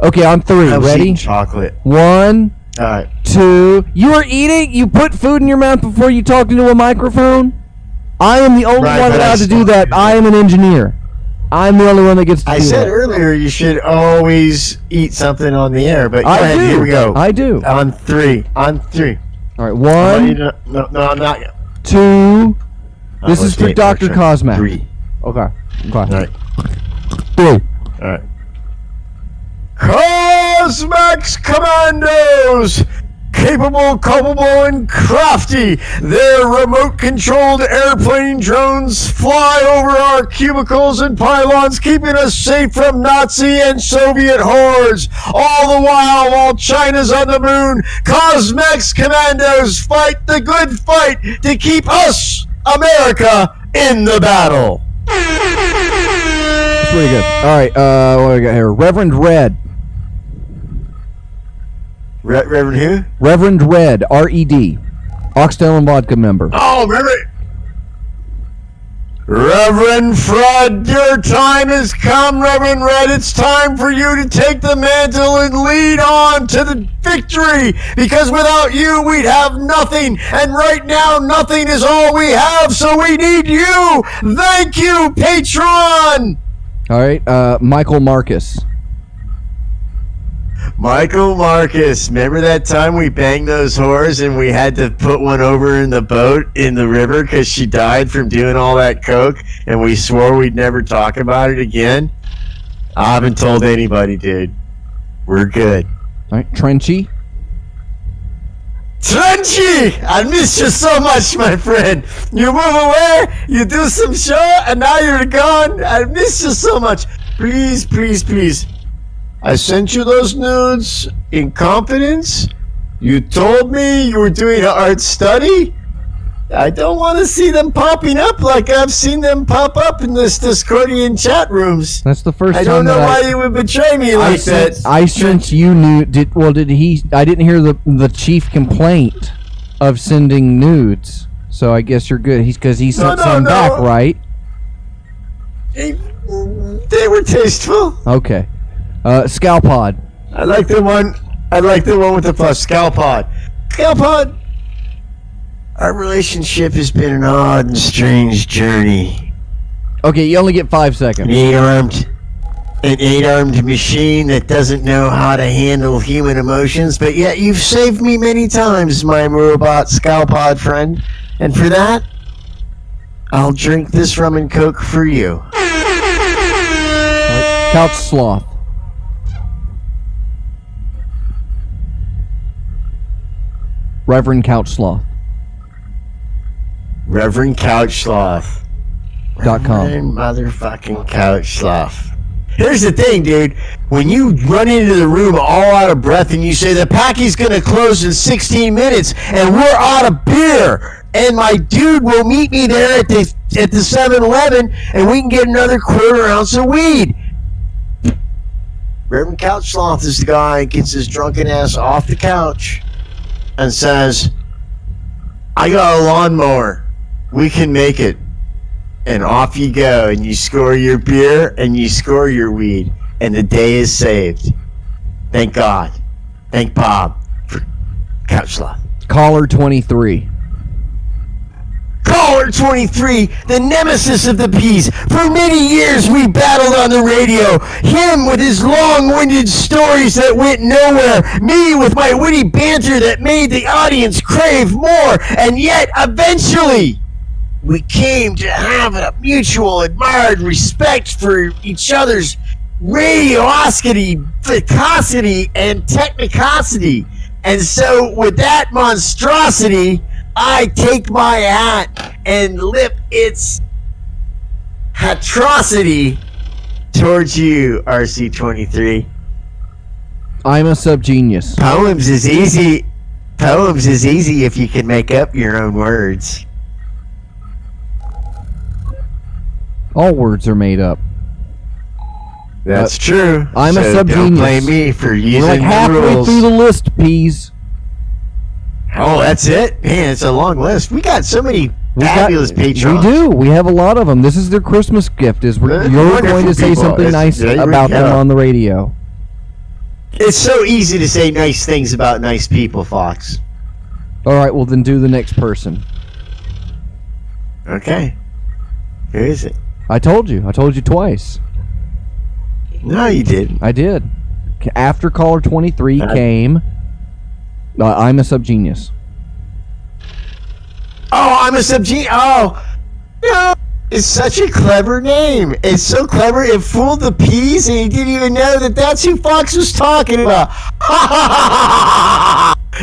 Okay, on 3. I was Ready? eating chocolate. 1, All right. 2. You are eating? You put food in your mouth before you talked into a microphone? I am the only Right, one but allowed I to do that. I am an engineer. I'm the only one that gets to I do said that. earlier you should always eat something on the air, but go I ahead, do. here we go. I do. On 3. On 3. All right, I want you 1, to- No, I'm not. 2. This is let's for get Dr. extra. Cosmac. 3. Okay. All right. 3. All right. Cosmax Commandos! Capable, culpable, and crafty, their remote-controlled airplane drones fly over our cubicles and pylons, keeping us safe from Nazi and Soviet hordes. All the while China's on the moon, Cosmax Commandos fight the good fight to keep us, America, in the battle. That's pretty good. All right, what do we got here? Reverend Red. Reverend who? Reverend Red, R-E-D. Oxtail and Vodka member. Oh, Reverend Fred, your time has come, Reverend Red. It's time for you to take the mantle and lead on to the victory, because without you, we'd have nothing. And right now, nothing is all we have, so we need you. Thank you, patron. All right, Michael Marcus. Michael Marcus, remember that time we banged those whores and we had to put one over in the boat in the river because she died from doing all that coke, and we swore we'd never talk about it again? I haven't told anybody, dude. We're good. All right, Trenchy. Trenchy! I miss you so much, my friend. You move away, you do some show, and now you're gone. I miss you so much. Please, please, please. I sent you those nudes in confidence. You told me you were doing an art study. I don't want to see them popping up like I've seen them pop up in this Discordian chat rooms. That's the first I time don't know that why you would betray me like that. I sent you knew. Did he? I didn't hear the chief complaint of sending nudes. So I guess you're good. Because he sent some back, right? They were tasteful. Okay. Scalpod. I like the one with the plus. Scalpod. Our relationship has been an odd and strange journey. Okay, you only get 5 seconds. An eight-armed machine that doesn't know how to handle human emotions, but yet you've saved me many times, my robot Scalpod friend. And for that, I'll drink this rum and coke for you. Couch Sloth. Reverend Couch Sloth. Reverend Couch Sloth. .com. Reverend motherfucking Couch Sloth. Here's the thing, dude. When you run into the room all out of breath and you say the Packy's gonna close in 16 minutes and we're out of beer, and my dude will meet me there at the 7-Eleven and we can get another quarter ounce of weed. Reverend Couch Sloth is the guy that gets his drunken ass off the couch and says, I got a lawnmower. We can make it. And off you go, and you score your beer, and you score your weed, and the day is saved. Thank God. Thank Bob for Couch Sloth. Caller 23. Caller 23, the nemesis of the bees. For many years we battled on the radio. Him with his long-winded stories that went nowhere. Me with my witty banter that made the audience crave more. And yet, eventually, we came to have a mutual admired respect for each other's radiosity, precocity, and technicosity. And so with that monstrosity, I take my hat and lip its atrocity towards you, RC23. I'm a subgenius. Poems is easy if you can make up your own words. All words are made up. That's true. I'm a subgenius. Don't blame me for using We're like the halfway rules. through the list, Peas. Oh, that's it? Man, it's a long list. We got so many fabulous patrons. We do. We have a lot of them. This is their Christmas gift. You're Wonderful going to say people. something nice There we about them go. on the radio. It's so easy to say nice things about nice people, Fox. All right, well, then do the next person. Okay. Who is it? I told you. I told you twice. No, you didn't. I did. After caller 23 came, I'm a subgenius. Oh, I'm a subgenius. Oh, no. It's such a clever name. It's so clever, it fooled the peas, and he didn't even know that that's who Fox was talking about.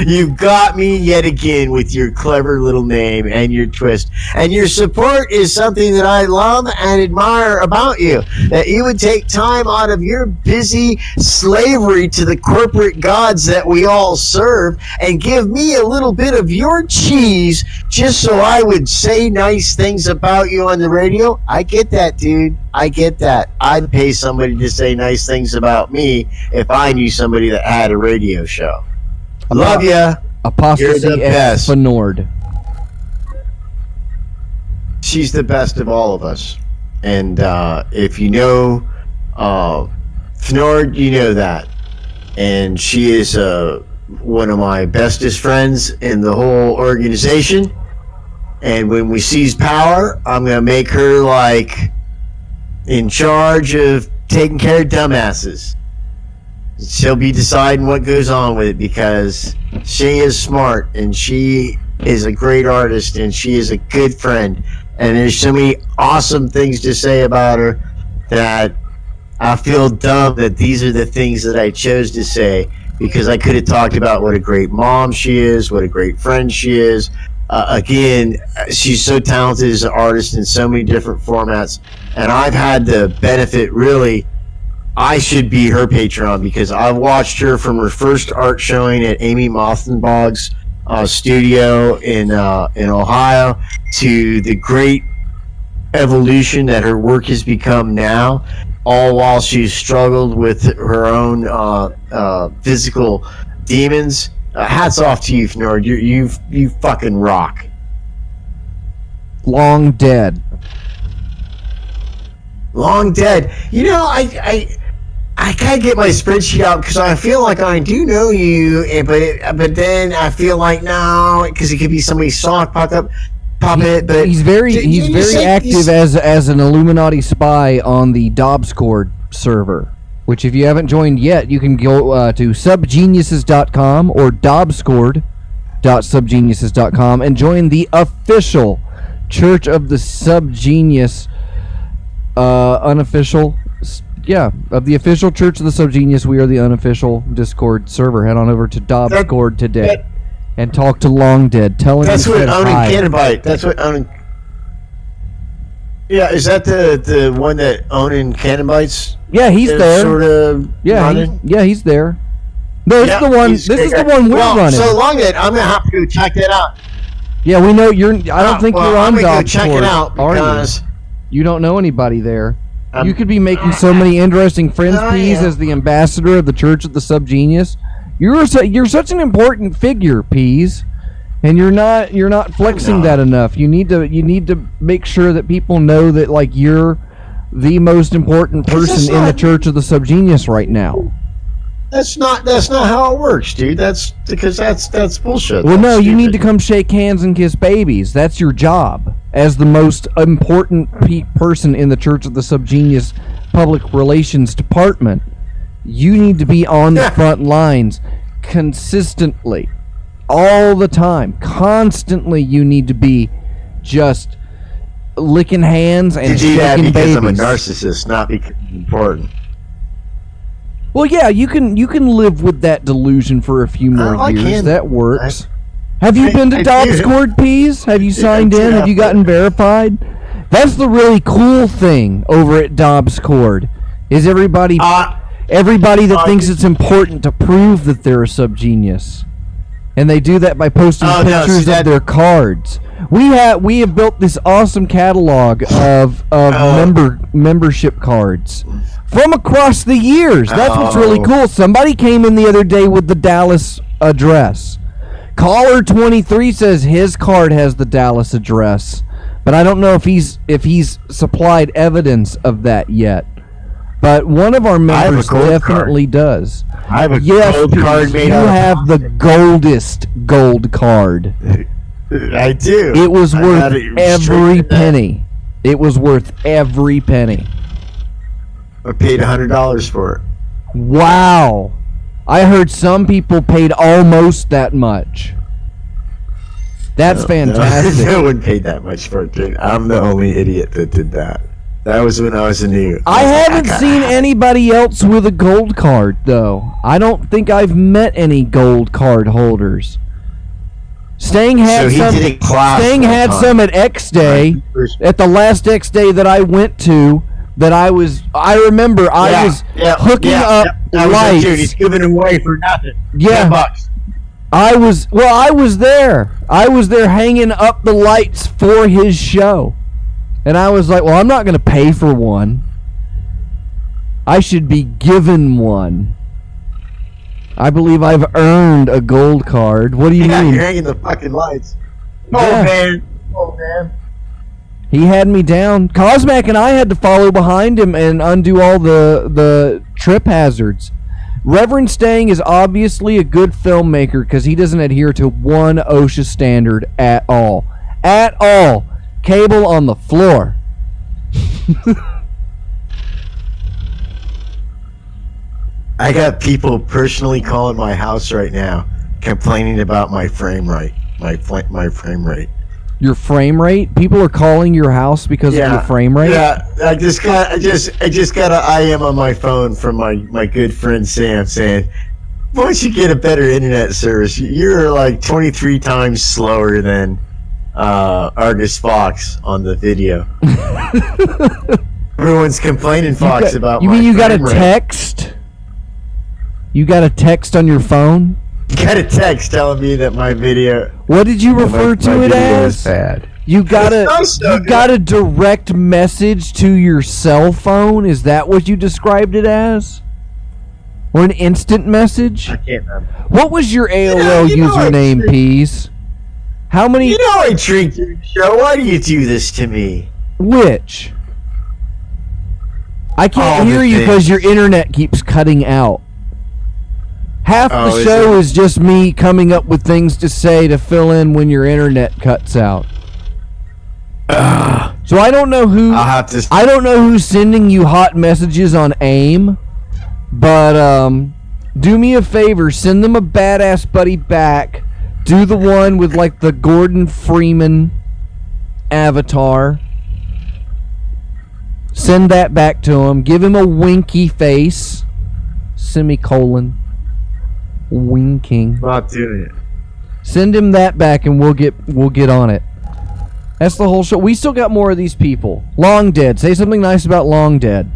You got me yet again with your clever little name and your twist. And your support is something that I love and admire about you. That you would take time out of your busy slavery to the corporate gods that we all serve and give me a little bit of your cheese just so I would say nice things about you on the radio. I get that, dude. I get that. I'd pay somebody to say nice things about me if I knew somebody that had a radio show. Love ya. Apostasy You're the X best. Fenord. She's the best of all of us. And if you know Fnord, you know that. And she is one of my bestest friends in the whole organization. And when we seize power, I'm going to make her like in charge of taking care of dumbasses. She'll be deciding what goes on with it because she is smart and she is a great artist and she is a good friend. And there's so many awesome things to say about her that I feel dumb that these are the things that I chose to say because I could have talked about what a great mom she is, what a great friend she is. Again, she's so talented as an artist in so many different formats. And I've had the benefit, really, I should be her patron because I've watched her from her first art showing at Amy Mothenbog's studio in Ohio to the great evolution that her work has become now, all while she's struggled with her own physical demons. Hats off to you, Fnord. You fucking rock. Long dead. Long dead. You know, I gotta get my spreadsheet out because I feel like I do know you, but then I feel like no, because it could be somebody's sock puppet. But he's very active as an Illuminati spy on the Dobscord server. Which, if you haven't joined yet, you can go to subgeniuses.com or dobscord.subgeniuses.com and join the official Church of the Subgenius, unofficial. Yeah, of the official Church of the Subgenius, we are the unofficial Discord server. Head on over to Dobscord today and talk to Long Dead. Tell him that's you what said Onan hi. Cannabite. That's what Onan. Yeah, is that the one that Onan Cannabite's? Yeah, he's there. Sort of. He's there. No, this is the one. This is the one we're running. So Long Dead, I'm gonna have to go check that out. Yeah, we know you're. I don't think you're on I'm gonna go Dobscord. check it out because you don't know anybody there. You could be making so many interesting friends, Peas, as the ambassador of the Church of the Subgenius. You're such an important figure, Peas, and you're not flexing that enough. You need to make sure that people know that like you're the most important person in the Church of the Subgenius right now. That's not how it works, dude. That's because that's bullshit. Well, That's no, you stupid. need to come shake hands and kiss babies. That's your job as the most important person in the Church of the Subgenius Public Relations Department. You need to be on the front lines consistently, all the time, constantly. You need to be just licking hands and You do that shaking because babies. I'm a narcissist, not because it's important. Well, yeah, you can live with that delusion for a few more I years. can. That works. Have you been to I Dobbs do. Court, Peas? Have you signed in? Have you gotten verified? That's the really cool thing over at Dobbs Court. Is everybody that thinks it's important to prove that they're a subgenius, and they do that by posting pictures of their cards. We have built this awesome catalog of membership cards from across the years. That's what's really cool. Somebody came in the other day with the Dallas address. Caller 23 says his card has the Dallas address, but I don't know if he's supplied evidence of that yet. But one of our members definitely does. I have a gold card made out of... You have the goldest gold card. I do. It was worth every penny. It was worth every penny. I paid $100 for it. Wow. I heard some people paid almost that much. That's fantastic. No one paid that much for it, dude. I'm the only idiot that did that. That was when I was a new. I haven't seen anybody else with a gold card, though. I don't think I've met any gold card holders. Stang had some at X Day, at the last X Day that I went to. I remember I was hooking up lights. He's giving them away for nothing. Yeah. $10. I was there. I was there hanging up the lights for his show. And I was like, well, I'm not going to pay for one. I should be given one. I believe I've earned a gold card. What do you mean? You're hanging the fucking lights. Yeah. Oh, man. He had me down. Cosmac and I had to follow behind him and undo all the trip hazards. Reverend Stang is obviously a good filmmaker because he doesn't adhere to one OSHA standard at all. At all. Cable on the floor. I got people personally calling my house right now, complaining about my frame rate. My frame rate. Your frame rate? People are calling your house because of your frame rate? Yeah, I just got an IM on my phone from my good friend Sam saying, once you get a better internet service, you're like 23 times slower than Argus Fox on the video. Everyone's complaining, Fox, about you my mean you got a frame rate. text? You got a text on your phone? You got a text telling me that my video... What did you refer to it as? Bad. You got a direct message to your cell phone? Is that what you described it as? Or an instant message? I can't remember. What was your AOL username, Peas? How many... You know I drink your show. Why do you do this to me? Which? I can't All hear the you things. because your internet keeps cutting out. Half the show is just me coming up with things to say to fill in when your internet cuts out. So I don't know who... I'll have to... I don't know who's sending you hot messages on AIM, but do me a favor, send them a badass buddy back. Do the one with like the Gordon Freeman avatar. Send that back to him. Give him a winky face. Semicolon. Winking. Not doing it. Send him that back and we'll get on it. That's the whole show. We still got more of these people. Long Dead. Say something nice about Long Dead.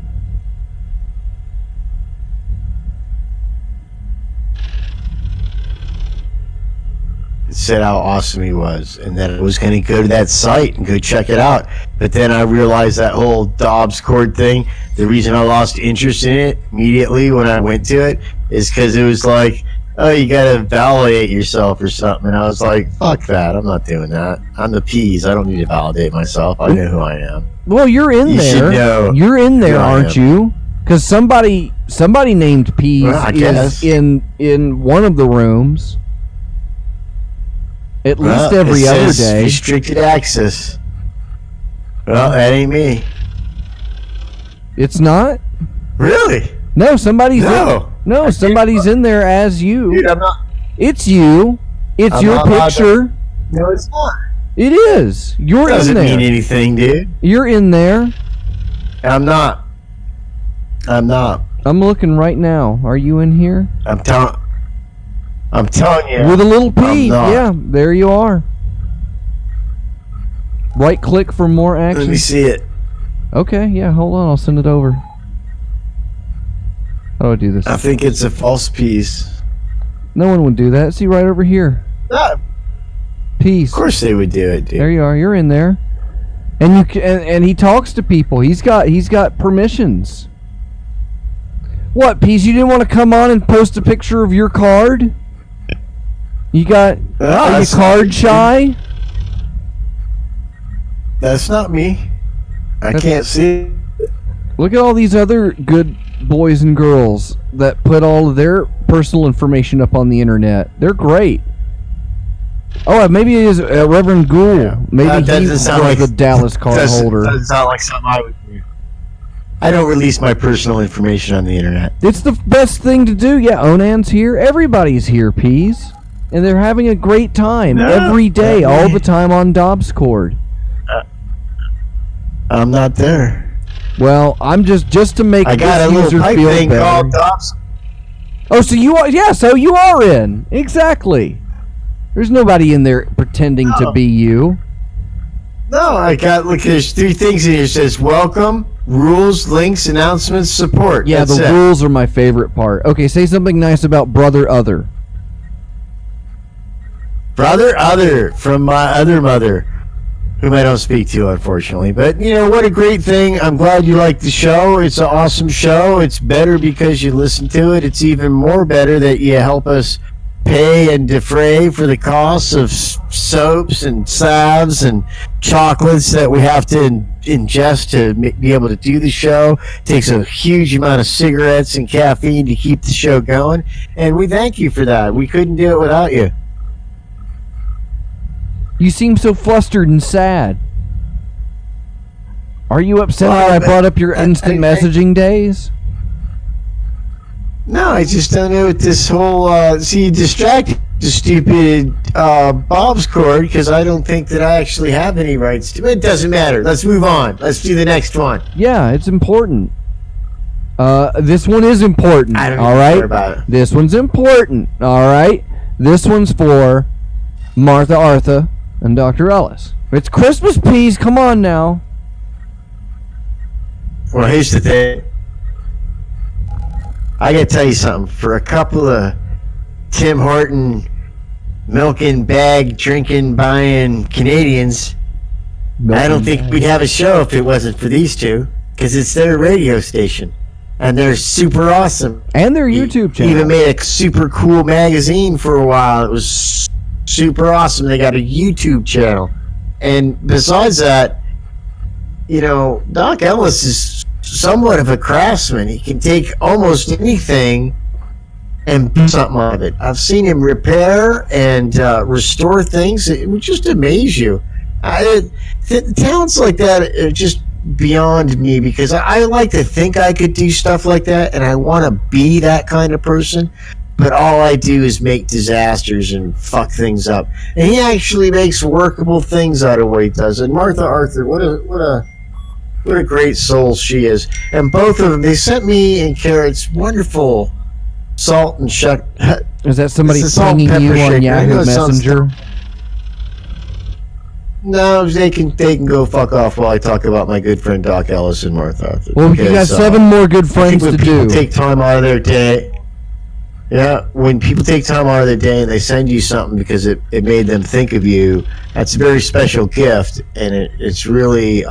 It said how awesome he was, and that I was going to go to that site and go check it out. But then I realized that whole Dobbs Court thing, the reason I lost interest in it immediately when I went to it is because it was like, oh, you got to validate yourself or something. And I was like, fuck that. I'm not doing that. I'm the Peas. I don't need to validate myself. I know who I am. Well, you're in You should there. know You're in there, who I aren't am. you? Because somebody named Peas Well, I is guess. in one of the rooms. At least Well, every it other says day. restricted access. Well, that ain't me. It's not? Really? No, somebody's No. somebody's in there as you. Dude, I'm not. It's you. It's I'm your not allowed picture. No, it's not. It is. You're Doesn't in there. mean anything, dude. You're in there. I'm not. I'm not. I'm looking right now. Are you in here? I'm telling you. With a little P. I'm not. Yeah, there you are. Right click for more action. Let me see it. Okay, yeah, hold on. I'll send it over. How do I do this? I think it's a false piece. No one would do that. See right over here. No, of Peace. course they would do it, dude. There you are. You're in there. And you can, and he talks to people. He's got permissions. What, Peace? You didn't want to come on and post a picture of your card? You got are you that's card not- shy? That's not me. I can't see it. Look at all these other good boys and girls that put all of their personal information up on the internet. They're great. Oh, maybe it is Reverend Ghoul. Yeah. Maybe That he doesn't was sound like- the Dallas card holder. Doesn't sound like something I would do. I don't release my personal information on the internet. It's the best thing to do. Yeah, Onan's here. Everybody's here, Peas. And they're having a great time No, every day, not all me. the time on Dobbs Cord. I'm not there. Well, I'm just to make I got a this little user pipe feel thing better. called Dobbs. Oh, so you are? Yeah, so you are in. Exactly. There's nobody in there pretending to No. be you. No, I got, look, there's 3 things in here. It says welcome, rules, links, announcements, support. Yeah, That's the it. rules are my favorite part. Okay, say something nice about Brother Other. Brother Other from my other mother, whom I don't speak to, unfortunately. But, you know, what a great thing. I'm glad you like the show. It's an awesome show. It's better because you listen to it. It's even more better that you help us pay and defray for the costs of soaps and salves and chocolates that we have to ingest to be able to do the show. It takes a huge amount of cigarettes and caffeine to keep the show going. And we thank you for that. We couldn't do it without you. You seem so flustered and sad. Are you upset Well, that I brought up your instant messaging days? No, I just don't know what this whole, see, you distracted the stupid Bob's cord because I don't think that I actually have any rights to it. It doesn't matter. Let's move on. Let's do the next one. Yeah, it's important. This one is important. I don't all even right. care about it. This one's important. All right. This one's for Martha Artha and Dr. Ellis. It's Christmas, Peas. Come on now. Well, here's the thing. I gotta tell you something. For a couple of Tim Horton milking, bag, drinking, buying Canadians, I don't think we'd have a show if it wasn't for these two, because it's their radio station, and they're super awesome. And their YouTube channel. Even made a super cool magazine for a while. It was super awesome. They got a YouTube channel, and besides that, you know, Doc Ellis is somewhat of a craftsman. He can take almost anything and do something out of it. I've seen him repair and restore things. It would just amaze you. Talents like that are just beyond me, because I like to think I could do stuff like that, and I want to be that kind of person, but all I do is make disasters and fuck things up. And he actually makes workable things out of what he does. And Martha Arthur, what a great soul she is. And both of them, they sent me and Carrot's wonderful salt and shuck. Is that somebody It's a salt pinging and you pepper on shaker. I know Yahoo it sounds Messenger? No, they can go fuck off while I talk about my good friend Doc Ellis and Martha Arthur. Well, you got Because, 7 more good I think friends when to people do. take time out of their day. Yeah, when people take time out of their day and they send you something because it made them think of you, that's a very special gift, and it's really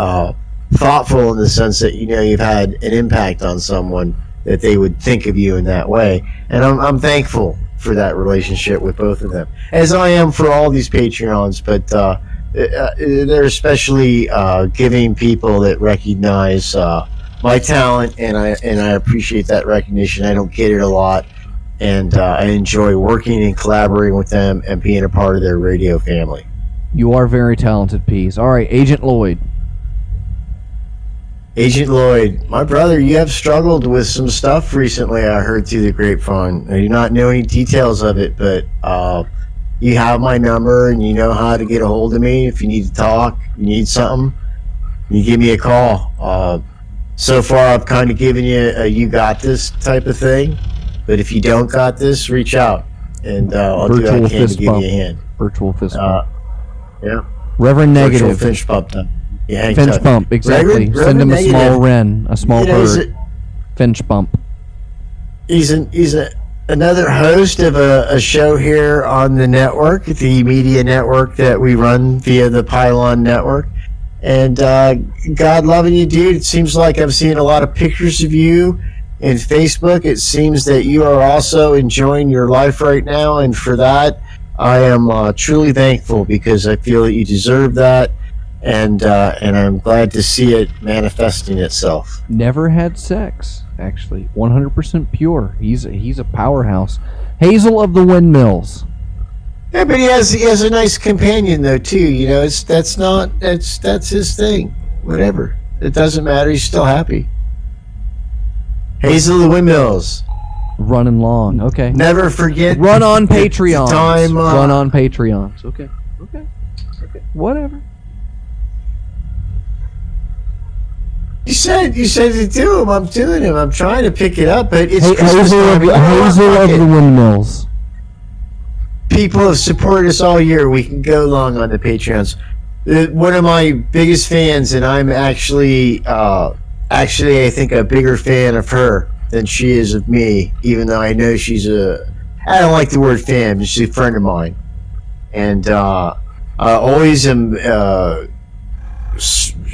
thoughtful in the sense that, you know, you've had an impact on someone, that they would think of you in that way. And I'm thankful for that relationship with both of them, as I am for all these Patreons, but they're especially giving people that recognize my talent, and I appreciate that recognition. I don't get it a lot, and I enjoy working and collaborating with them and being a part of their radio family. You are very talented, Peas. All right, Agent Lloyd. Agent Lloyd, my brother, you have struggled with some stuff recently, I heard through the grapevine. I do not know any details of it, but you have my number and you know how to get a hold of me. If you need to talk, you need something, you give me a call. so far I've kind of given you a you got this type of thing. But if you don't got this, reach out, and I'll do what I can to give you a hand. Virtual fist bump. Yeah. Reverend Virtual Negative. Finch bump. Yeah, hang Finch tight. bump, exactly. Reverend Send him a small Negative. wren, a small You know, bird. Finch bump. He's another host of a show here on the network, the media network that we run via the Pylon Network. And God loving you, dude. It seems like I've seen a lot of pictures of you in Facebook. It seems that you are also enjoying your life right now, and for that, I am truly thankful, because I feel that you deserve that, and I'm glad to see it manifesting itself. Never had sex, actually. 100% pure. He's a powerhouse. Hazel of the Windmills. Yeah, but he has a nice companion though too. You know, that's his thing. Whatever. It doesn't matter. He's still happy. Hazel of the Windmills. Running long. Okay. Never forget. Run on Patreons. Time. Run on Patreons. Okay. Whatever. You said to do him. I'm doing him. I'm trying to pick it up, but it's Christmas Hazel time. of the Windmills. People have supported us all year. We can go long on the Patreons. One of my biggest fans, and I'm actually I think a bigger fan of her than she is of me, even though I know I don't like the word fan, but she's a friend of mine. And I always am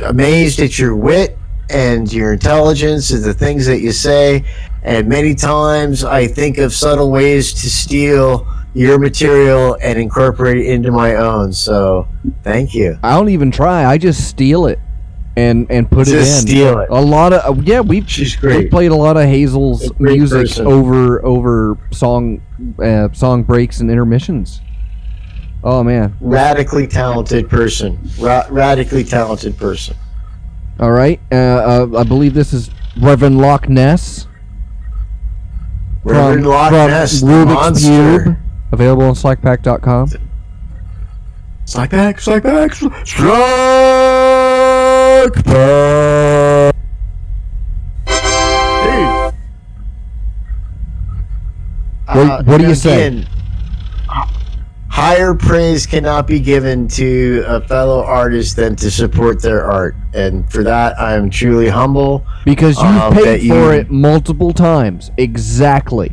amazed at your wit and your intelligence and the things that you say. And many times I think of subtle ways to steal your material and incorporate it into my own. So thank you. I don't even try. I just steal it and put it in. Just steal it. A lot of She's great. we played a lot of Hazel's Great music person. over song breaks and intermissions. Oh man. Radically talented person. Radically talented person. All right. I believe this is Reverend Loch Ness. Reverend Loch Ness, the Rubik's monster. Cube. Available on slackpack.com. Slackpack. Dude. What do you say? Again, higher praise cannot be given to a fellow artist than to support their art. And for that, I am truly humble. Because you paid that for it multiple times. Exactly.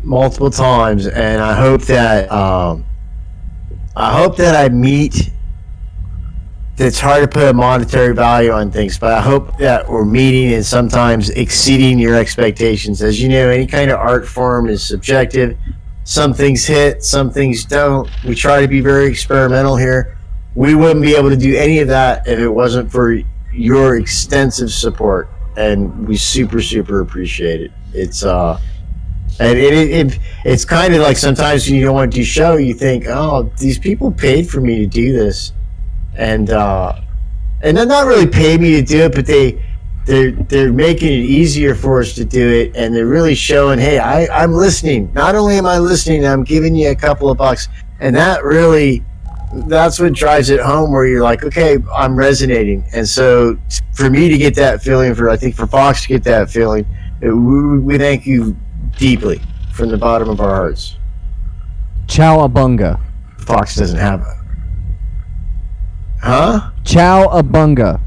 Multiple times, and I hope that I meet. It's hard to put a monetary value on things, but I hope that we're meeting and sometimes exceeding your expectations. As you know, any kind of art form is subjective. Some things hit, some things don't. We try to be very experimental here. We wouldn't be able to do any of that if it wasn't for your extensive support, and we super appreciate it. It's and it's kind of like sometimes when you don't want to do show, you think, oh, these people paid for me to do this, and they're not really paid me to do it, but they're making it easier for us to do it, and they're really showing, hey, I'm listening. Not only am I listening, I'm giving you a couple of bucks, and that's what drives it home, where you're like, okay, I'm resonating. And so for me to get that feeling, I think for Fox to get that feeling, we thank you deeply from the bottom of our hearts. Chowabunga. Fox doesn't have it. Huh? Chowabunga.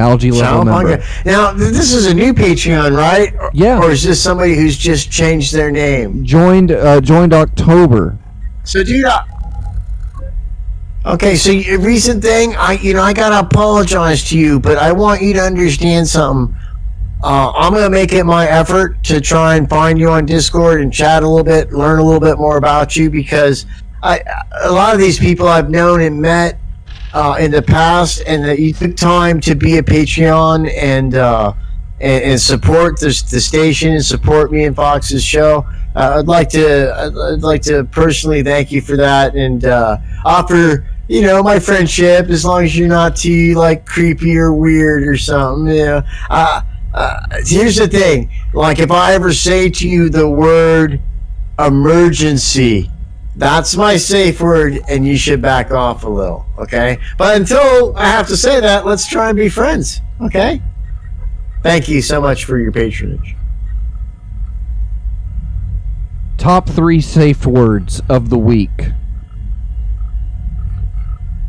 Algae level member. Now, this is a new Patreon, right? Yeah. Or is this somebody who's just changed their name? Joined October. So, dude, okay, so your recent thing, I gotta apologize to you, but I want you to understand something. I'm gonna make it my effort to try and find you on Discord and chat a little bit, learn a little bit more about you, because a lot of these people I've known and met in the past, and that you took time to be a Patreon and support the station and support me and Fox's show. I'd like to personally thank you for that, and offer my friendship, as long as you're not too creepy or weird or something. Here's the thing: if I ever say to you the word emergency, That's my safe word, and you should back off a little, okay? But until I have to say that, let's try and be friends, okay? Thank you so much for your patronage. Top 3 safe words of the week.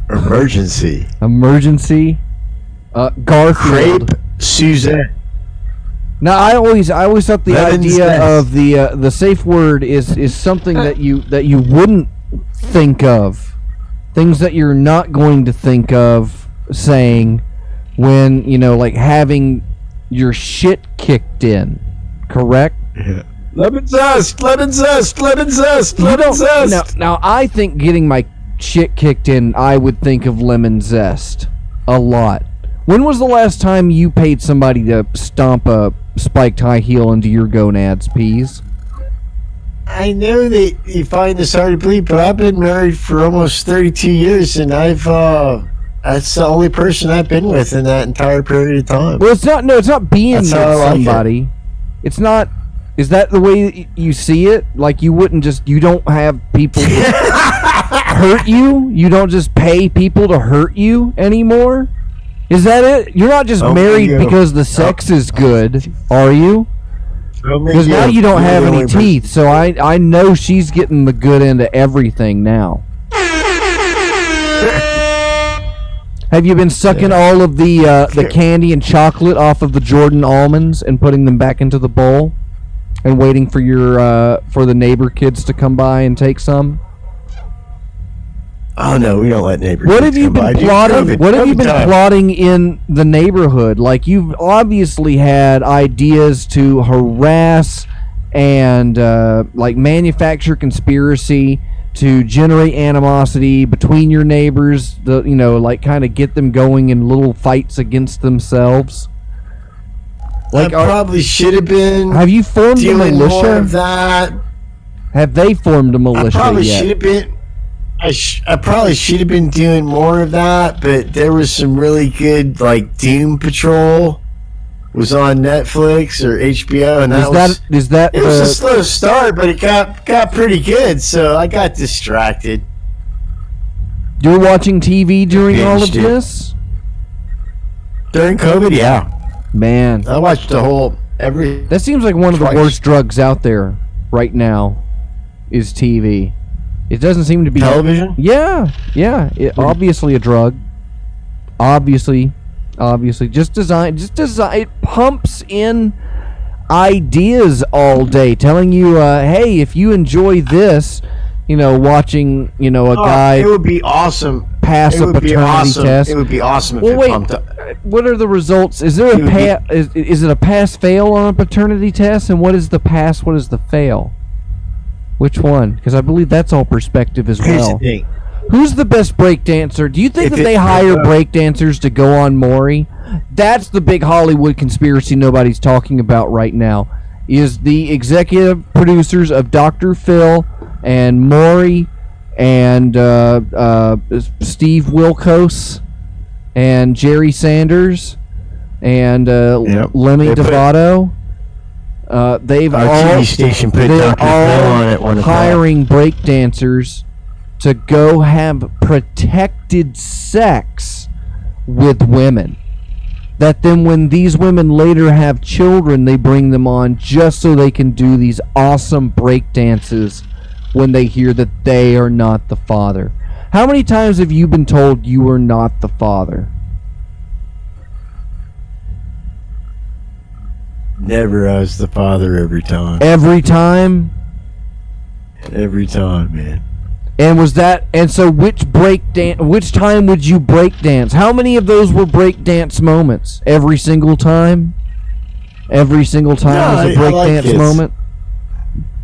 Emergency. Emergency. Garfield. Crepe Suzette. Now, I always thought the Lemon's idea best. of the safe word is something that you wouldn't think of, things that you're not going to think of saying when like having your shit kicked in. Correct? Yeah. Lemon zest, lemon zest, lemon zest, You lemon don't- zest. Now, I think getting my shit kicked in, I would think of lemon zest a lot. When was the last time you paid somebody to stomp a spiked high heel into your gonads, Peas? I know that you find this hard to believe, but I've been married for almost 32 years, and that's the only person I've been with in that entire period of time. Well, it's not being with That's how I like somebody. It's not. Is that the way you see it? Like you don't have people hurt you? You don't just pay people to hurt you anymore? Is that it? You're not just married because the sex is good, are you? Because now you don't have any teeth, so I know she's getting the good end of everything now. Have you been sucking all of the candy and chocolate off of the Jordan almonds and putting them back into the bowl, and waiting for for the neighbor kids to come by and take some? Oh no, we don't let neighbors. What have you been plotting? What have you been time. plotting in the neighborhood? Like you've obviously had ideas to harass and like manufacture conspiracy to generate animosity between your neighbors. Like kind of get them going in little fights against themselves. Like I probably should have been. Have you formed a doing more militia? of that. Have they formed a militia I probably yet? should have been. I probably should have been doing more of that, but there was some really good, like Doom Patrol was on Netflix or HBO, and it was a slow start, but it got pretty good, so I got distracted. You're watching TV during all of Binged it. this? During COVID, yeah. Man, I watched the whole every. that seems like one of the Twice. worst drugs out there right now is TV. It doesn't seem to be Television? Yeah. Obviously a drug. Obviously, just design. It pumps in ideas all day, telling you, hey, if you enjoy this, watching, a guy It would be awesome. pass It a would be paternity awesome. test. It would be awesome if Well, it wait. pumped up. What are the results? Is there It would is it a pass-fail on a paternity test? And what is the pass? What is the fail? Which one? Because I believe that's all perspective as Here's the well. thing. Who's the best breakdancer? Do you think If that they it- hire breakdancers to go on Maury? That's the big Hollywood conspiracy nobody's talking about right now. Is the executive producers of Dr. Phil and Maury and Steve Wilkos and Jerry Sanders and Yep. Lemmy They put- Devato. They've Our all TV station put they're Dr. Phil all on at 1 o'clock. hiring breakdancers to go have protected sex with women. That then when these women later have children, they bring them on just so they can do these awesome break dances when they hear that they are not the father. How many times have you been told you are not the father? Never as the father every time. Every time? Every time, man. And so which time would you break dance? How many of those were break dance moments? Every single time? Every single time No, was I a break like dance it. moment?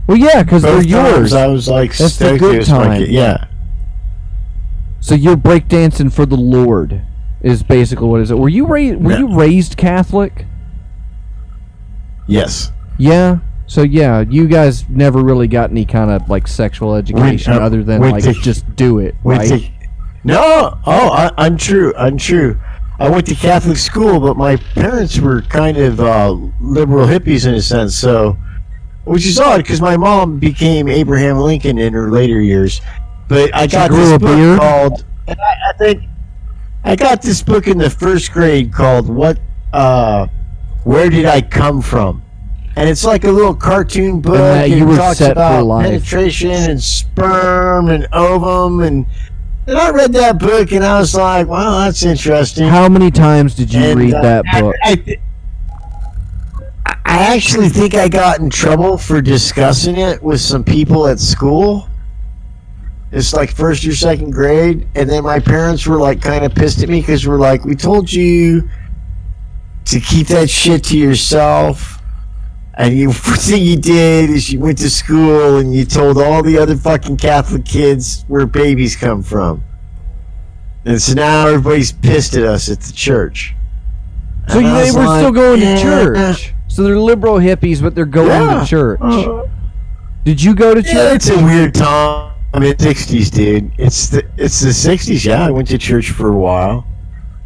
Well, yeah, because they're Both times yours. I was like, That's the stoked good it was my time. kid. Yeah. So you're break dancing for the Lord is basically what it is. Were you raised Catholic? Yes. Yeah. So yeah, you guys never really got any kind of like sexual education other than went like to- just do it, Went right? to- no. Oh, untrue. I went to Catholic school, but my parents were kind of liberal hippies in a sense. So which is odd because my mom became Abraham Lincoln in her later years. But I got grew this a book beard? called. And I think I got this book in the first grade called "What? Where Did I Come From?" And it's like a little cartoon book. that you and were it talks set for about life. penetration and sperm and ovum and I read that book and I was like, wow, that's interesting. How many times did you And, read that book? I actually think I got in trouble for discussing it with some people at school. It's like first or second grade, and then my parents were like kind of pissed at me because we're like, we told you to keep that shit to yourself, and you first thing you did is you went to school and you told all the other fucking Catholic kids where babies come from, and so now everybody's pissed at us at the church. So And I they was were like, still going to yeah. church. So they're liberal hippies, but they're going to church. Did you go to Yeah, church? it's a weird time in the '60s, dude. It's the '60s. Yeah, I went to church for a while.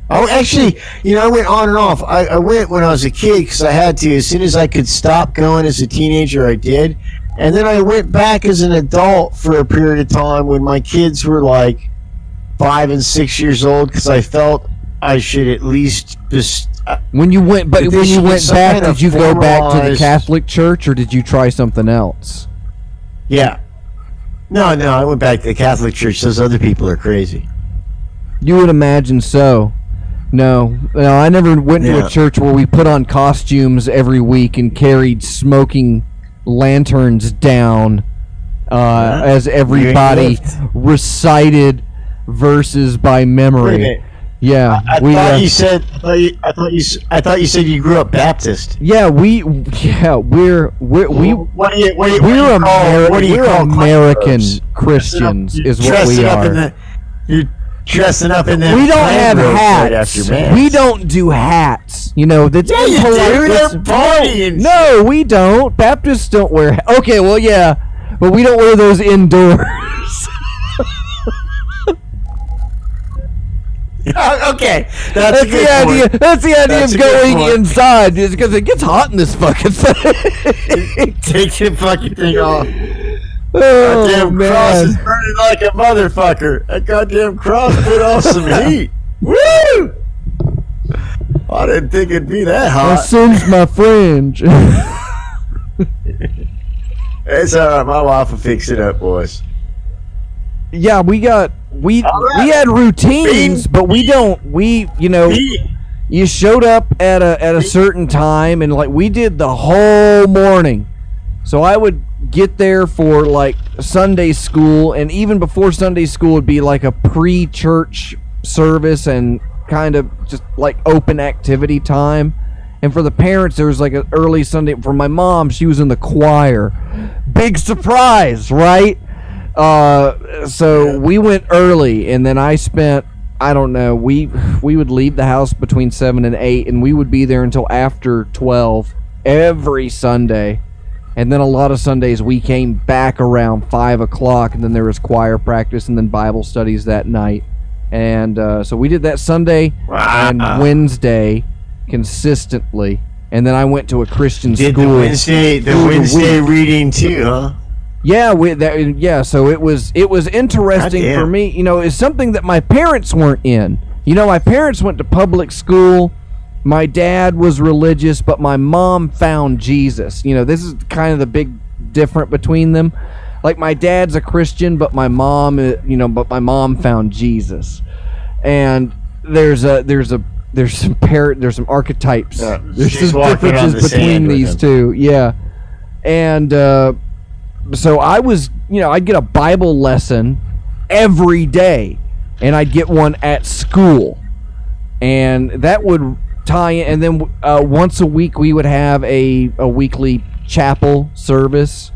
Oh, actually, I went on and off. I went when I was a kid because I had to. As soon as I could stop going as a teenager, I did. And then I went back as an adult for a period of time when my kids were like 5 and 6 years old because I felt I should at least just. When you went, but But when this you was went some back, kind did of you go back to the formalized- Catholic Church, or did you try something else? Yeah. No, I went back to the Catholic Church. Those other people are crazy. You would imagine so. No, I never went to Yeah. a church where we put on costumes every week and carried smoking lanterns down as everybody lived. recited verses by Wait a memory. minute. Yeah, I thought you said. I thought you said you grew up Baptist. we're we What do you we're we're American Christians is what we are. You're dressing up in the. We don't have Right hats. after Mass. We don't do hats. That's Yeah, you impolite. do. That's- They're partying. No, we don't. Baptists don't wear. Okay, well, yeah, but we don't wear those indoors. Okay, That's a good the idea. point. That's the idea That's of a good going point. inside, is because it gets hot in this fucking thing. Take your fucking thing off. Oh Goddamn cross is man! burning like a motherfucker. That goddamn cross put off some heat. Woo! I didn't think it'd be that I hot. singed my fringe. It's alright, my wife will fix it up, boys. Yeah, we had routines, but we you showed up at a certain time, and like we did the whole morning. So I would get there for like Sunday school, and even before Sunday school would be like a pre-church service and kind of just like open activity time. And for the parents, there was like an early Sunday. For my mom, she was in the choir. Big surprise, right? So we went early, and then I spent, I don't know, we would leave the house between 7 and 8, and we would be there until after 12 every Sunday. And then a lot of Sundays we came back around 5 o'clock, and then there was choir practice and then Bible studies that night. And so we did that Sunday and Wednesday consistently. And then I went to a Christian Did school. the Wednesday reading too, huh? Yeah, so it was interesting Goddamn. for me. It's something that my parents weren't in. My parents went to public school. My dad was religious, but my mom found Jesus. This is kind of the big difference between them. Like my dad's a Christian, but my mom, my mom found Jesus. And there's some archetypes. Yeah, There's she's some walking on differences the sand between with these him. two. Yeah. And so I was, I'd get a Bible lesson every day, and I'd get one at school, and that would tie in. And then once a week we would have a weekly chapel service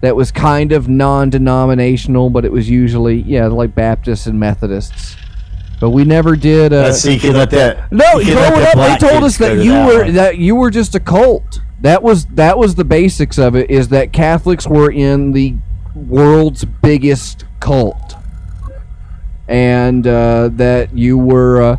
that was kind of non-denominational, but it was usually like Baptists and Methodists. But we never did. So you could let that. No, you could let growing the up, they black told kids us go that to you one. were just a cult. That was the basics of it. Is that Catholics were in the world's biggest cult, and that you were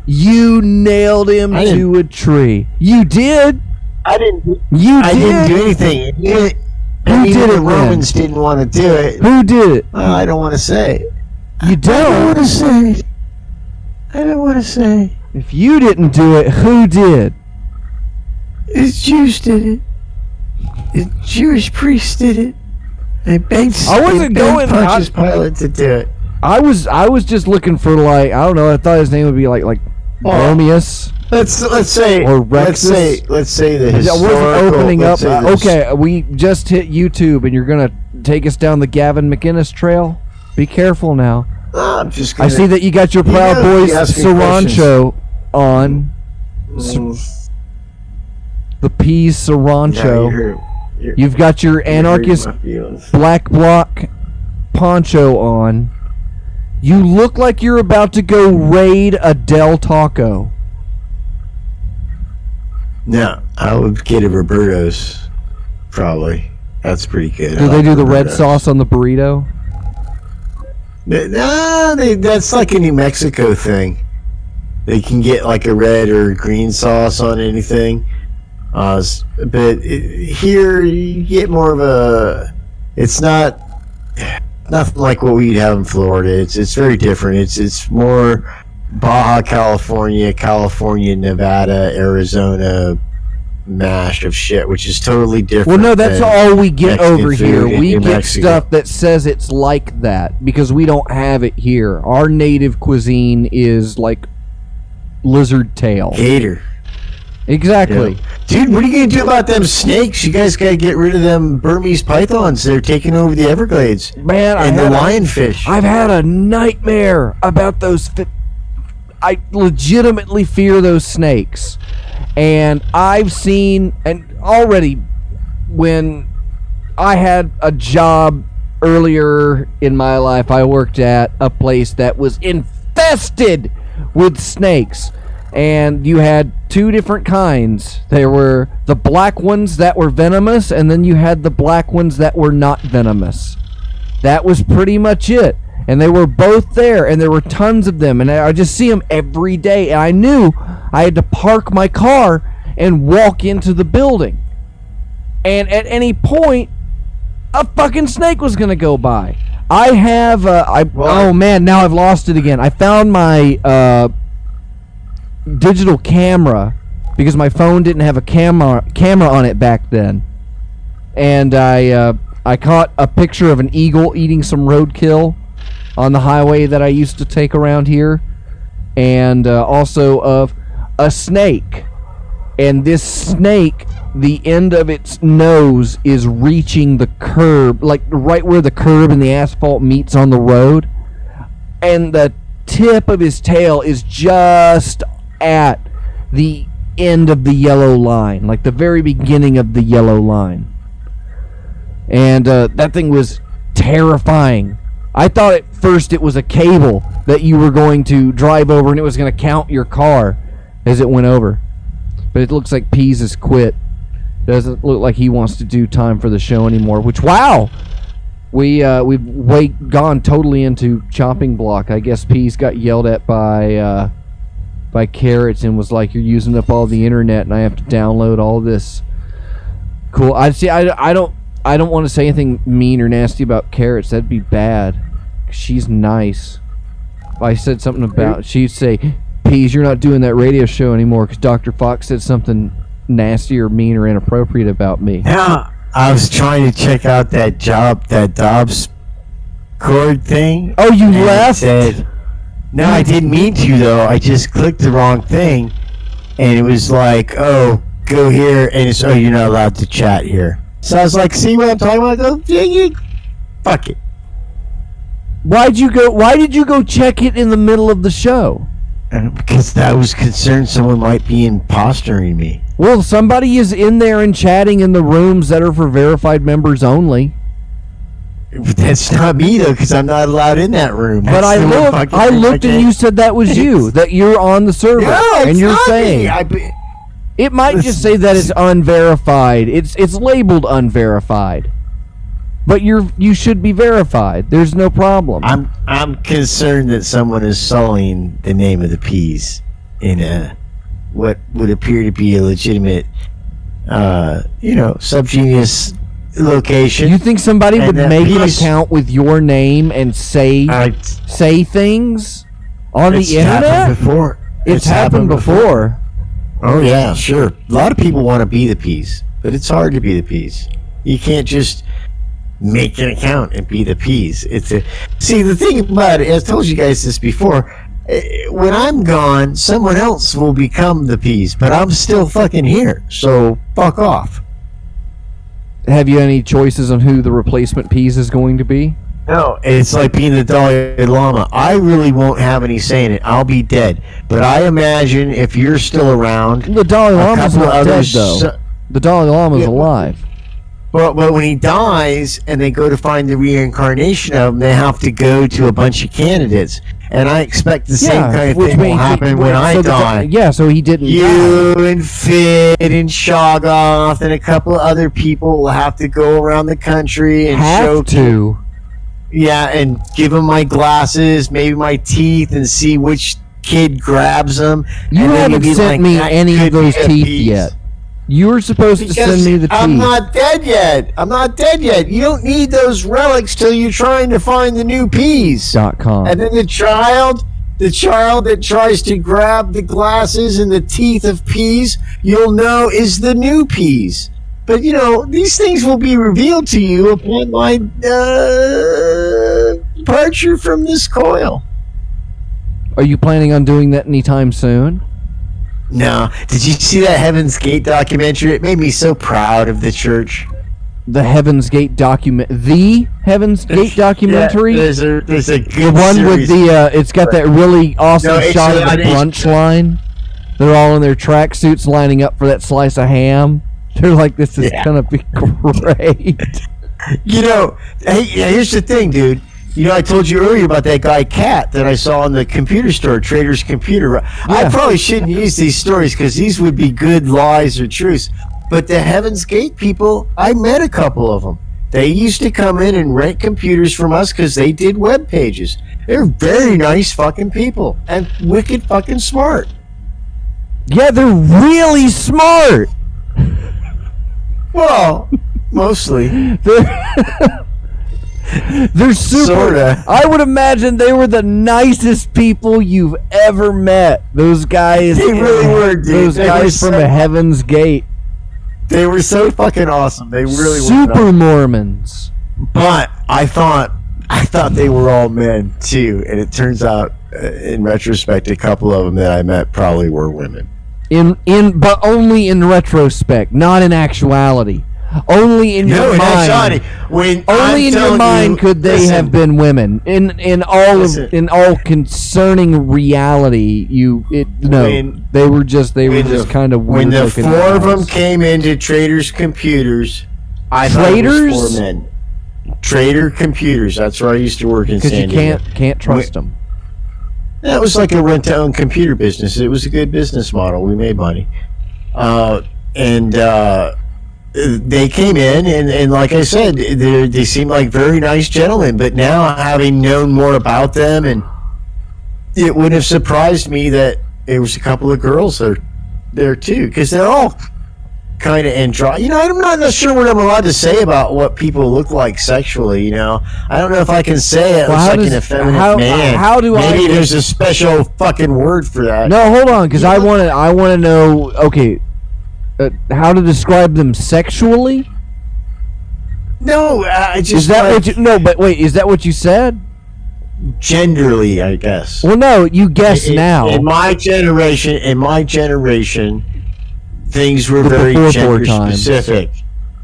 You nailed him to a tree. You did. I didn't. I didn't do anything. Who did it? The Romans didn't want to do it. Who did it? I don't want to say. You don't. I don't want to say. I don't want to say. If you didn't do it, who did? The Jews did it. The Jewish priests did it. They begged. I wasn't going. Pontius Pilate to do it. I was just looking for like, I don't know. I thought his name would be like Romius. Let's say or Rexus. Let's say the I historical. wasn't opening up. Okay, we just hit YouTube, and you're gonna take us down the Gavin McInnes trail. Be careful now. I'm just. I see that you got your Proud Boys Sriracha on. The peas Sriracha. You've got your anarchist black bloc poncho on. You look like you're about to go raid a Del Taco. No, I would get a Roberto's, probably. That's pretty good. Do they do the red sauce on the burrito? No, that's like a New Mexico thing. They can get like a red or green sauce on anything. But here you get more of a. It's not nothing like what we'd have in Florida. It's very different. It's more Baja California, Nevada, Arizona mash of shit, which is totally different. Well, no, that's all we get Mexican over here. We get Mexico. stuff that says it's like that because we don't have it here. Our native cuisine is like lizard tail. Gator. Exactly. Yeah. Dude, what are you going to do about them snakes? You guys got to get rid of them Burmese pythons. They're taking over the Everglades. Man, and the lionfish. I've had a nightmare about those. I legitimately fear those snakes. And I've seen, and already when I had a job earlier in my life, I worked at a place that was infested with snakes. And you had two different kinds. There were the black ones that were venomous, and then you had the black ones that were not venomous. That was pretty much it. And they were both there, and there were tons of them, and I just see them every day. And I knew I had to park my car and walk into the building. And at any point, a fucking snake was going to go by. I have, oh man, now I've lost it again. I found my digital camera because my phone didn't have a camera on it back then. And I caught a picture of an eagle eating some roadkill on the highway that I used to take around here, and also of a snake. And this snake, the end of its nose is reaching the curb, like right where the curb and the asphalt meets on the road, and the tip of his tail is just at the end of the yellow line, like the very beginning of the yellow line. And that thing was terrifying. I thought at first it was a cable that you were going to drive over and it was going to count your car as it went over. But it looks like Pease has quit. Doesn't look like he wants to do time for the show anymore, which, wow! We've gone totally into chopping block. I guess Pease got yelled at by Carrots and was like, "You're using up all the internet and I have to download all this." Cool. I don't want to say anything mean or nasty about Carrots. That'd be bad. She's nice. If I said something about, she'd say, "Pease, you're not doing that radio show anymore because Dr. Fox said something nasty or mean or inappropriate about me." Yeah, I was trying to check out that Dobbs cord thing. Oh, you left? No, I didn't mean to, though. I just clicked the wrong thing, and it was like, "Oh, go here," and it's, "Oh, you're not allowed to chat here." So I was like, "See what I'm talking about?" Go, fuck it. Why did you go check it in the middle of the show? Because I was concerned someone might be impostering me. Well, somebody is in there and chatting in the rooms that are for verified members only. But that's not me, though, because I'm not allowed in that room. But I looked and you said that was you, that you're on the server. No, and you're saying it might just say that it's unverified. It's labeled unverified. But you should be verified. There's no problem. I'm concerned that someone is sullying the name of the Peas. in a what would appear to be a legitimate, subgenius location. You think somebody And would that make an piece- account with your name and say things on It's the internet? happened before. It's happened before. Oh yeah, sure. A lot of people want to be the peas, but it's hard to be the peas. You can't just make an account and be the peas. See, the thing about it, I told you guys this before. When I'm gone, someone else will become the peas, but I'm still fucking here. So fuck off. Have you any choices on who the replacement peas is going to be? No, it's like being the Dalai Lama. I really won't have any say in it. I'll be dead. But I imagine if you're still around, The Dalai Lama's couple not dead, others- though. The Dalai Lama's Yeah. alive. But when he dies and they go to find the reincarnation of him, they have to go to a bunch of candidates. And I expect the same kind of thing will happen when I die. So he didn't die. You and Fid and Shoggoth and a couple of other people will have to go around the country and show Have to. Yeah, and give them my glasses, maybe my teeth, and see which kid grabs them. You and then haven't you'd be sent like, me "That any could of those be a teeth piece." yet. You were supposed to Because send me the teeth. I'm not dead yet. I'm not dead yet. You don't need those relics till you're trying to find the new peas. .com. And then the child that tries to grab the glasses and the teeth of peas, you'll know is the new peas. But these things will be revealed to you upon my departure from this coil. Are you planning on doing that anytime soon? No. Did you see that Heaven's Gate documentary? It made me so proud of the church. The Heaven's Gate the Heaven's Gate documentary? Yeah, there's a good The one with series. it's got that really awesome No, it's shot of on the brunch line. They're all in their tracksuits lining up for that slice of ham. They're like, this is Yeah. gonna be great. Hey, here's the thing, dude. I told you earlier about that guy Cat that I saw in the computer store, Trader's Computer. I probably shouldn't use these stories because these would be good lies or truths. But the Heaven's Gate people, I met a couple of them. They used to come in and rent computers from us because they did web pages. They're very nice fucking people and wicked fucking smart. Yeah, they're really smart. Well, mostly. They're super. Sorta. I would imagine they were the nicest people you've ever met. Those guys. They really were, dude. Those They guys were from so- the Heaven's Gate. They were so fucking awesome. They really were. Super Mormons. But I thought they were all men too, and it turns out, in retrospect, a couple of them that I met probably were women. But only in retrospect, not in actuality. Only in your mind. actuality, when Only I'm in your telling mind you, could they listen, have been women. In all concerning reality, they were just kind of when weird the looking four of them guys. came into Trader's Computers. I thought it was Traders? 4 men. Trader Computers. That's where I used to work in Because San you Diego. can't trust them. That was like a rent-to-own computer business. It was a good business model. We made money. They came in, and like I said, they seemed like very nice gentlemen. But now, having known more about them, and it wouldn't have surprised me that there was a couple of girls there too, because they're all kind of androgynous. I'm not sure what I'm allowed to say about what people look like sexually. I don't know if I can say it Well, how like an does- effeminate man. how do I- Maybe there's a special fucking word for that. No, hold on, because I want to know. Okay, how to describe them sexually? No, I just Is that like, what you? No, but wait, is that what you said? genderly, I guess. Well, no, you guess now. In my generation, things were very before gender 4 times. specific.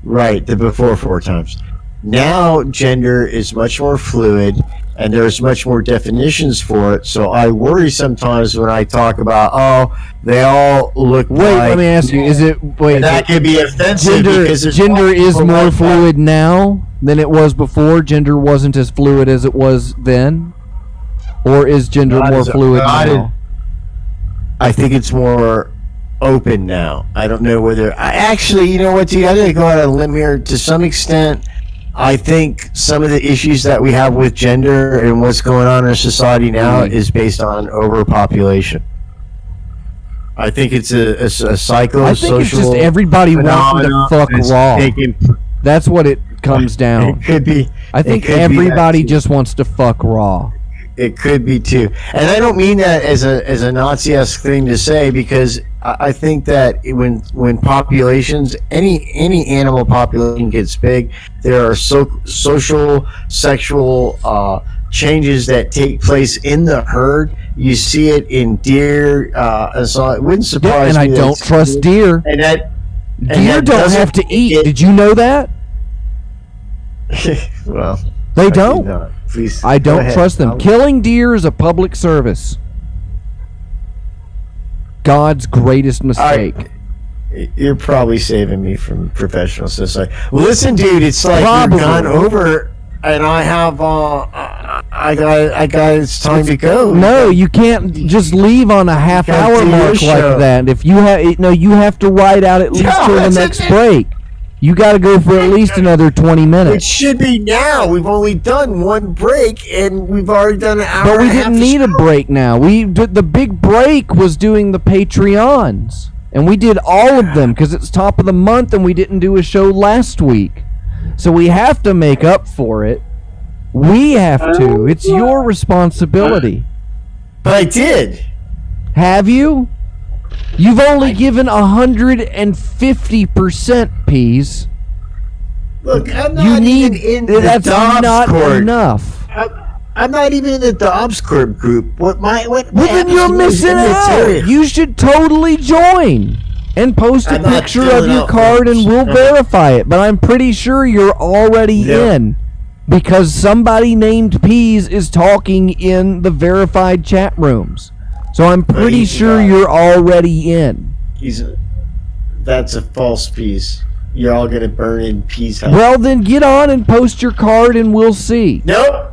Right, the before 4 times. Now, gender is much more fluid, and there's much more definitions for it. So I worry sometimes when I talk about, they all look Wait, like. let me ask you: is it wait? That could be offensive because there's Gender is people more like that. fluid now than it was before. Gender wasn't as fluid as it was then, or is gender God more is- fluid God now? I think it's more open now. I don't know whether. You know what, dude? I gotta go out on a limb here. To some extent, I think some of the issues that we have with gender and what's going on in our society now is based on overpopulation. I think it's a psychosocial. I think it's just everybody wanting to fuck raw. That's what it comes down. It could be. I think everybody just wants to fuck raw. It could be too, and I don't mean that as a Nazi-esque thing to say, because I think that when populations, any animal population gets big, there are social, sexual changes that take place in the herd. You see it in deer, so it wouldn't surprise me. And I don't trust deer. And deer don't have to eat. Did you know that? Well, they don't. Please, I don't trust them. Killing deer is a public service. God's greatest mistake. You're probably saving me from professional suicide. Well, listen, dude, it's like Probably. we've gone over, and I have, I got. It's time to go. No, you can't just leave on a half-hour mark like that. If you have, you have to ride out at least till the next break. You got to go for at least another 20 minutes. It should be now. We've only done one break, and we've already done an hour. But we didn't need a break now. The big break was doing the Patreons, and we did all of them because it's top of the month, and we didn't do a show last week. So we have to make up for it. We have to. It's your responsibility. But I did. Have you? You've only given 150%, Peas. Look, I'm not even in the that's Dobbs not court. enough. I'm not even in the Dobbs Court group. What then you're missing out. You should totally join and post a picture of your card and we'll verify it. But I'm pretty sure you're already in because somebody named Peas is talking in the verified chat rooms. So I'm pretty sure you're already in. That's a false piece. You're all gonna burn in Peas' house. Well, then get on and post your card and we'll see. Nope.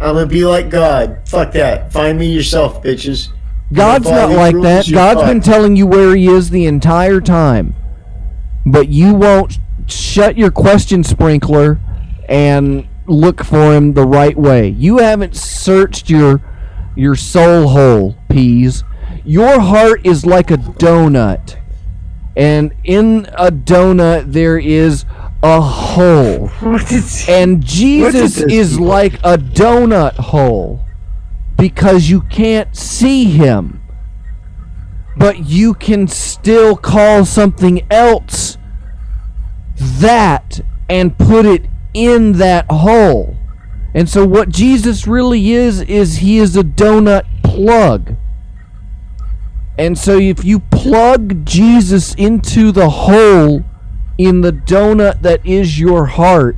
I'm gonna be like God. Fuck that. Find me yourself, bitches. God's not like that. God's been telling you where he is the entire time. But you won't shut your question sprinkler and look for him the right way. You haven't searched your soul hole, Peas. Your heart is like a donut. And in a donut there is a hole. And Jesus is like a donut hole because you can't see him. But you can still call something else that and put it in that hole. And so what Jesus really is he is a donut plug. And so if you plug Jesus into the hole in the donut that is your heart,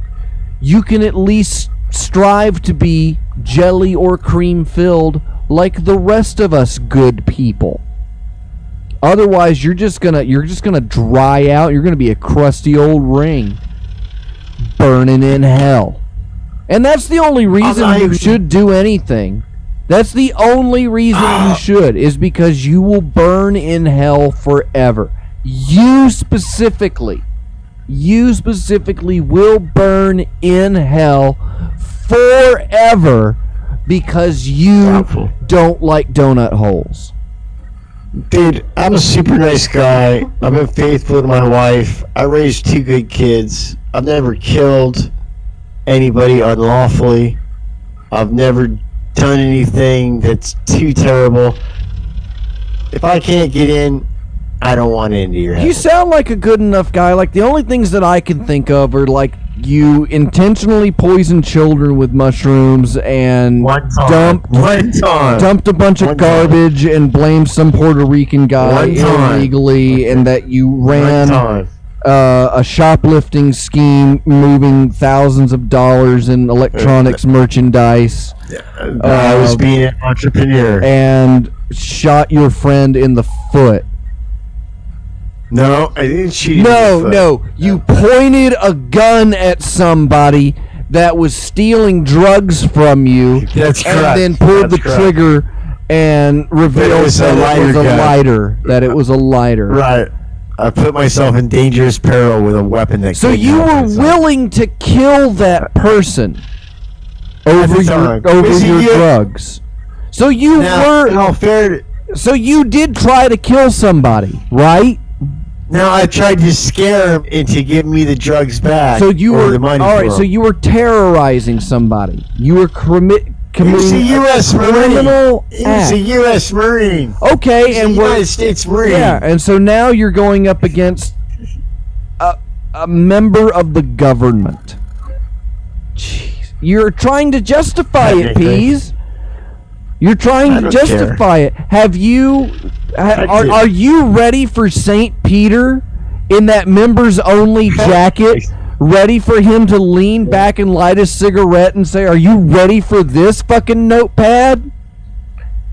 you can at least strive to be jelly or cream filled like the rest of us good people. Otherwise, you're just gonna dry out. You're gonna be a crusty old ring burning in hell. And that's the only reason you should do anything. That's the only reason you should, is because you will burn in hell forever. You specifically will burn in hell forever because you don't like donut holes. Dude, I'm a super nice guy. I've been faithful to my wife. I raised 2 good kids. I've never killed anybody unlawfully. I've never done anything that's too terrible. If I can't get in, I don't want into your head. You sound like a good enough guy. Like, the only things that I can think of are like you intentionally poisoned children with mushrooms and dumped a bunch of garbage and blamed some Puerto Rican guy illegally, and that you ran a shoplifting scheme moving thousands of dollars in electronics merchandise. I was being an entrepreneur. And shot your friend in the foot. No, I didn't shoot him in the foot. No. You pointed a gun at somebody that was stealing drugs from you. That's correct. And then pulled the trigger and revealed that it was a lighter. Right. I put myself in dangerous peril with a weapon that. So you were willing to kill that person over your drugs. So you were. So you did try to kill somebody, right? No, I tried to scare him into giving me the drugs back. So you or were the money all right. for So him. you were terrorizing somebody. You were committing He's a U.S. criminal Marine. He's act. a U.S. Marine. Okay, He's and a we're United States Marine. yeah, and so now you're going up against a member of the government. Jeez, you're trying to justify it, Technically. Peas. You're trying I to don't justify it. Have you? Are you ready for Saint Peter in that members only jacket? Ready for him to lean back and light a cigarette and say, "Are you ready for this fucking notepad?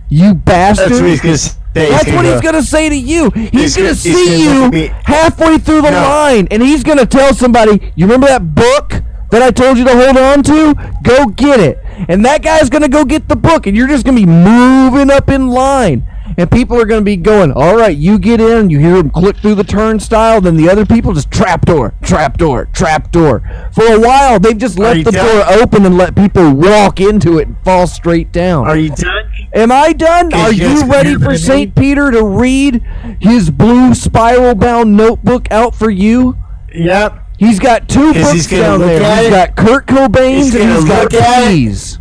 You bastard!" That's what he's gonna say. That's what he's gonna say to you. He's gonna see gonna look you at me. halfway through the No. line, and he's gonna tell somebody, "You remember that book that I told you to hold on to? Go get it." And that guy's gonna go get the book, and you're just gonna be moving up in line. And people are going to be going, all right, you get in, you hear them click through the turnstile, then the other people just trapdoor. For a while, they've just left the door open and let people walk into it and fall straight down. Are you done? Am I done? Are you ready for St. Peter to read his blue spiral-bound notebook out for you? Yep. He's got two 'Cause books he's gonna down look there. at He's it. got Kurt Cobain's and he's got Peas.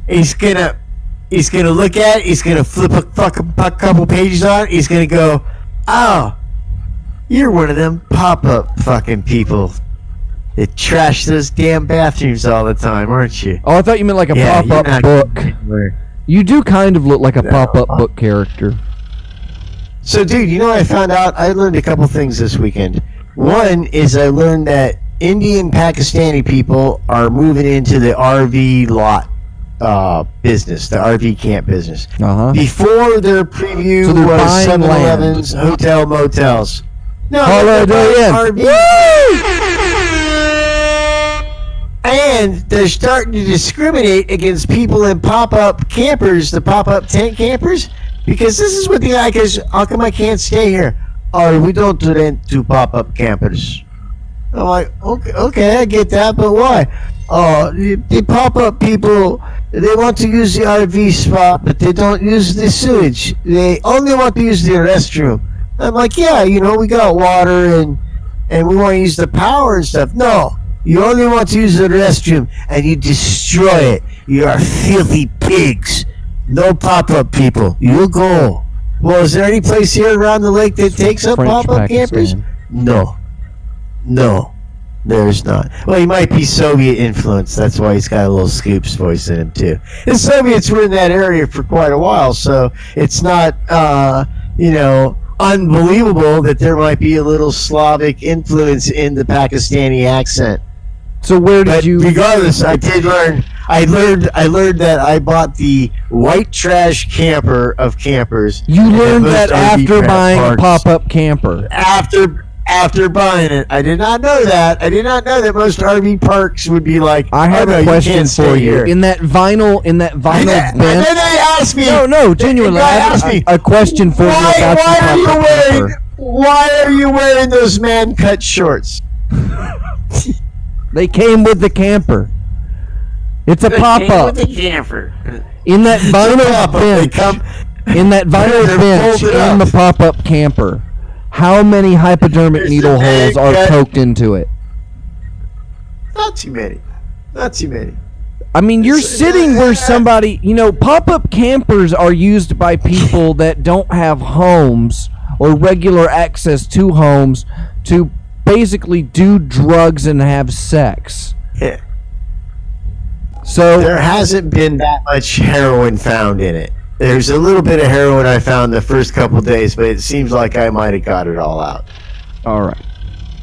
He's gonna look at it. He's gonna flip a couple pages on it. He's gonna go, "Oh, you're one of them pop-up fucking people that trash those damn bathrooms all the time, aren't you?" Oh, I thought you meant like a Yeah, you're pop-up not book. going anywhere. You do kind of look like a No. pop-up book character. So, dude, you know what I found out? I learned a couple things this weekend. One is I learned that Indian Pakistani people are moving into the RV lot business, the RV camp business. Uh-huh. Before their preview So they're was buying 7-Elevens, hotel, motels. No, Holiday they're Inn. buying and they're starting to discriminate against people in pop-up campers, the pop-up tent campers, because this is what the guy goes, how come I can't stay here? Oh, we don't rent to pop-up campers. I'm like, okay, I get that, but why? Oh, the pop-up people, they want to use the RV spot, but they don't use the sewage. They only want to use the restroom. I'm like, yeah, you know, we got water and we want to use the power and stuff. No, you only want to use the restroom and you destroy it. You are filthy pigs. No pop-up people. You go. Well, is there any place here around the lake that takes up French pop-up campers? Pakistan. No, there's not. Well, he might be Soviet influenced. That's why he's got a little Scoops voice in him too. The Soviets were in that area for quite a while, so it's not, unbelievable that there might be a little Slavic influence in the Pakistani accent. So where did But you? regardless, I did learn. I learned that I bought the white trash camper of campers. You at learned most that RV after buying a parks. pop-up camper. After buying it. I did not know that. I did not know that most RV parks would be like, I have oh, no, a question can't for stay you. here. In that vinyl And bench. then they asked me. No, genuinely, They I have asked me, a question for you about why are you wearing those man cut shorts? They came with the camper. It's a pop-up. With the camper. In that vinyl pop-up. They bench. come. In that vinyl They're bench folded in up. the pop-up camper, how many hypodermic There's needle a big holes are gut. poked into it? Not too many. I mean, you're sitting where somebody, pop-up campers are used by people that don't have homes or regular access to homes to basically do drugs and have sex. Yeah. So There hasn't been that much heroin found in it. There's a little bit of heroin I found the first couple days, but it seems like I might have got it all out. all right.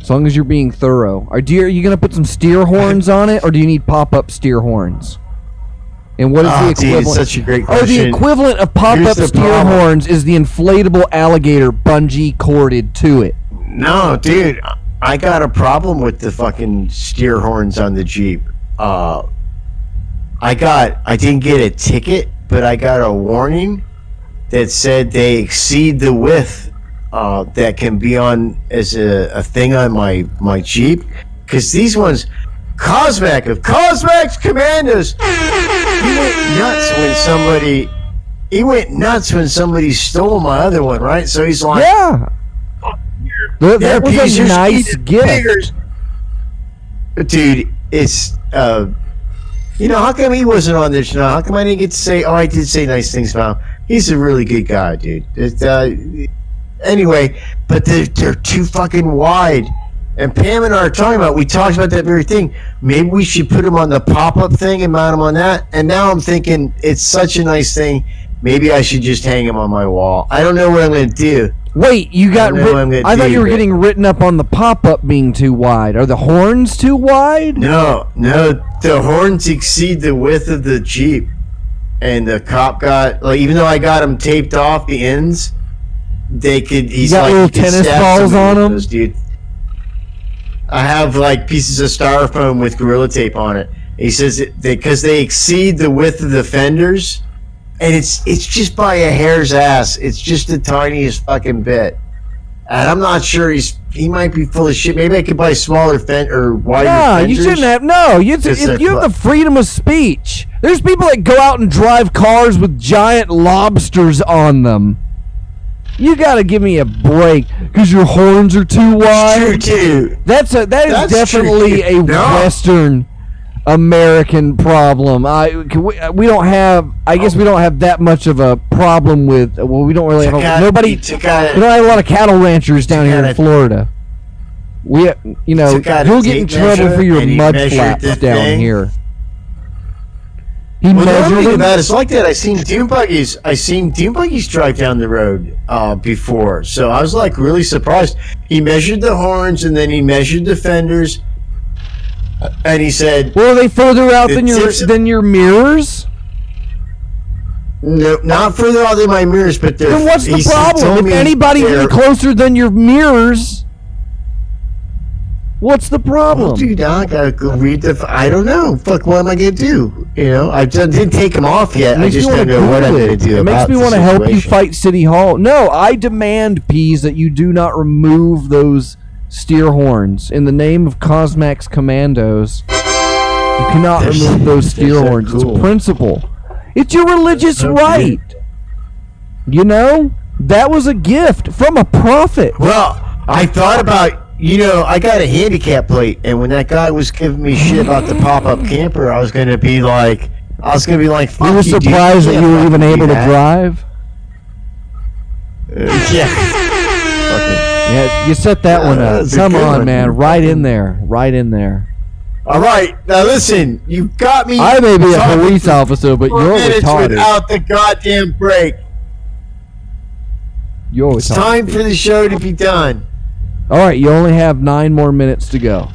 As long as you're being thorough. Are you going to put some steer horns on it, or do you need pop-up steer horns? And what is the Oh, equivalent? dude, it's such a great Oh, the question. equivalent of pop-up Here's the steer problem. horns is the inflatable alligator bungee corded to it. No, dude, I got a problem with the fucking steer horns on the Jeep. I didn't get a ticket, but I got a warning that said they exceed the width that can be on as a thing on my Jeep. Because these ones, Cosmac of Cosmac's Commandos, he went nuts when somebody he went nuts when somebody stole my other one, right? So he's like, Yeah. That was a nice gift. Dude, it's how come he wasn't on this show? How come I didn't get to say? Oh, I did say nice things about him. He's a really good guy, dude. Anyway, but they're too fucking wide. And Pam and I are talking about. We talked about that very thing. Maybe we should put them on the pop-up thing and mount them on that. And now I'm thinking it's such a nice thing. Maybe I should just hang them on my wall. I don't know what I'm going to do. Wait, you got? I thought you were getting written up on the pop-up being too wide. Are the horns too wide? No. The horns exceed the width of the Jeep, and the cop got even though I got them taped off the ends, they could. He's got like little tennis balls on them, dude. I have pieces of styrofoam with Gorilla Tape on it. He says because they exceed the width of the fenders. And it's just by a hair's ass. It's just the tiniest fucking bit. And I'm not sure he might be full of shit. Maybe I could buy smaller or wider fenders. You shouldn't have. No, you have the freedom of speech. There's people that go out and drive cars with giant lobsters on them. You got to give me a break because your horns are too wide. True, too. That's definitely a Western American problem. We don't have. I guess we don't have that much of a problem with. Well, we don't really have nobody. We don't have a lot of cattle ranchers down here in Florida. You'll get in trouble for your mud flaps down here. He measured them. It's like that. I seen dune buggies drive down the road before, so I was really surprised. He measured the horns and then he measured the fenders. And he said, "Well, are they further out than your mirrors?" No, not further out than my mirrors, but they're. Then what's the problem? If anybody's any closer than your mirrors, what's the problem? Well, dude, I gotta go read I don't know. Fuck, what am I gonna do? I didn't take them off yet. I just don't know what I'm gonna do. It makes me want to help you fight City Hall. No, I demand, Peas, that you do not remove those steer horns in the name of Cosmax Commandos. You cannot remove those steer horns. Cool. It's principle. It's your religious right. That was a gift from a prophet. Well, I thought about I got a handicap plate, and when that guy was giving me shit about the pop-up camper, I was gonna be like, fuck you. You were surprised that you were even able to drive. Yeah. Yeah, you set that one up. Come on, man. Right in there. All right. Now, listen. You got me. I may be a police officer, but you're retarded. Without the goddamn break. It's time for the show to be done. All right. You only have 9 more minutes to go.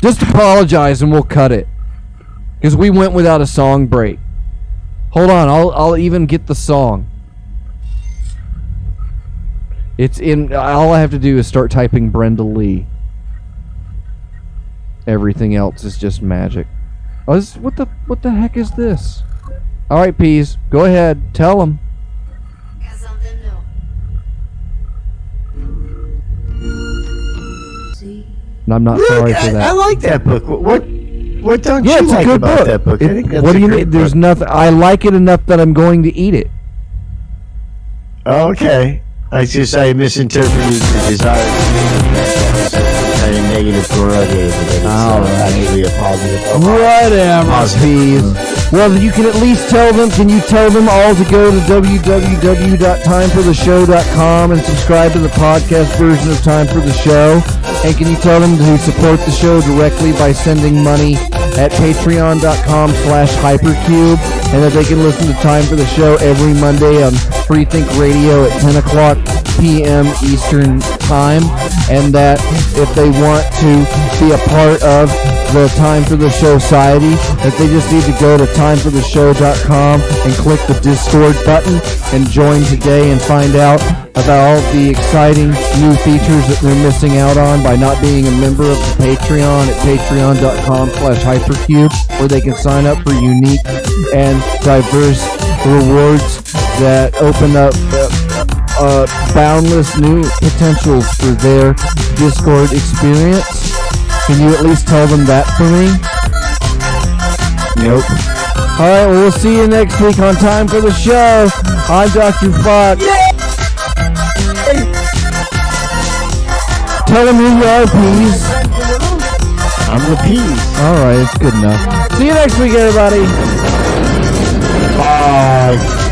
Just apologize and we'll cut it. Because we went without a song break. Hold on. I'll even get the song. It's in. All I have to do is start typing Brenda Lee. Everything else is just magic. Oh, what the heck is this? All right, Peas, go ahead, tell them. I'm not sorry for that. I like that book. What don't you it's like a good about book. that book? What do you mean? There's nothing. I like it enough that I'm going to eat it. Okay. I misinterpreted the desire kind of negative Gorilla gave it. Actually a positive. Whatever, Peas. Well, you can at least tell them. Can you tell them all to go to www.timefortheshow.com and subscribe to the podcast version of Time for the Show? And can you tell them to support the show directly by sending money at patreon.com/hypercube, and that they can listen to Time for the Show every Monday on Freethink Radio at 10 o'clock p.m. Eastern Time, and that if they want to be a part of the Time for the Show Society, that they just need to go to timefortheshow.com and click the Discord button and join today and find out about all the exciting new features that they're missing out on by not being a member of the Patreon at patreon.com/hypercube, where they can sign up for unique and diverse rewards that open up boundless new potentials for their Discord experience. Can you at least tell them that for me? Nope. All right, well, we'll see you next week on Time for the Show. I'm Dr. Fox. Tell them who you are, Peas. I'm the Peas. All right, it's good enough. See you next week, everybody. Bye.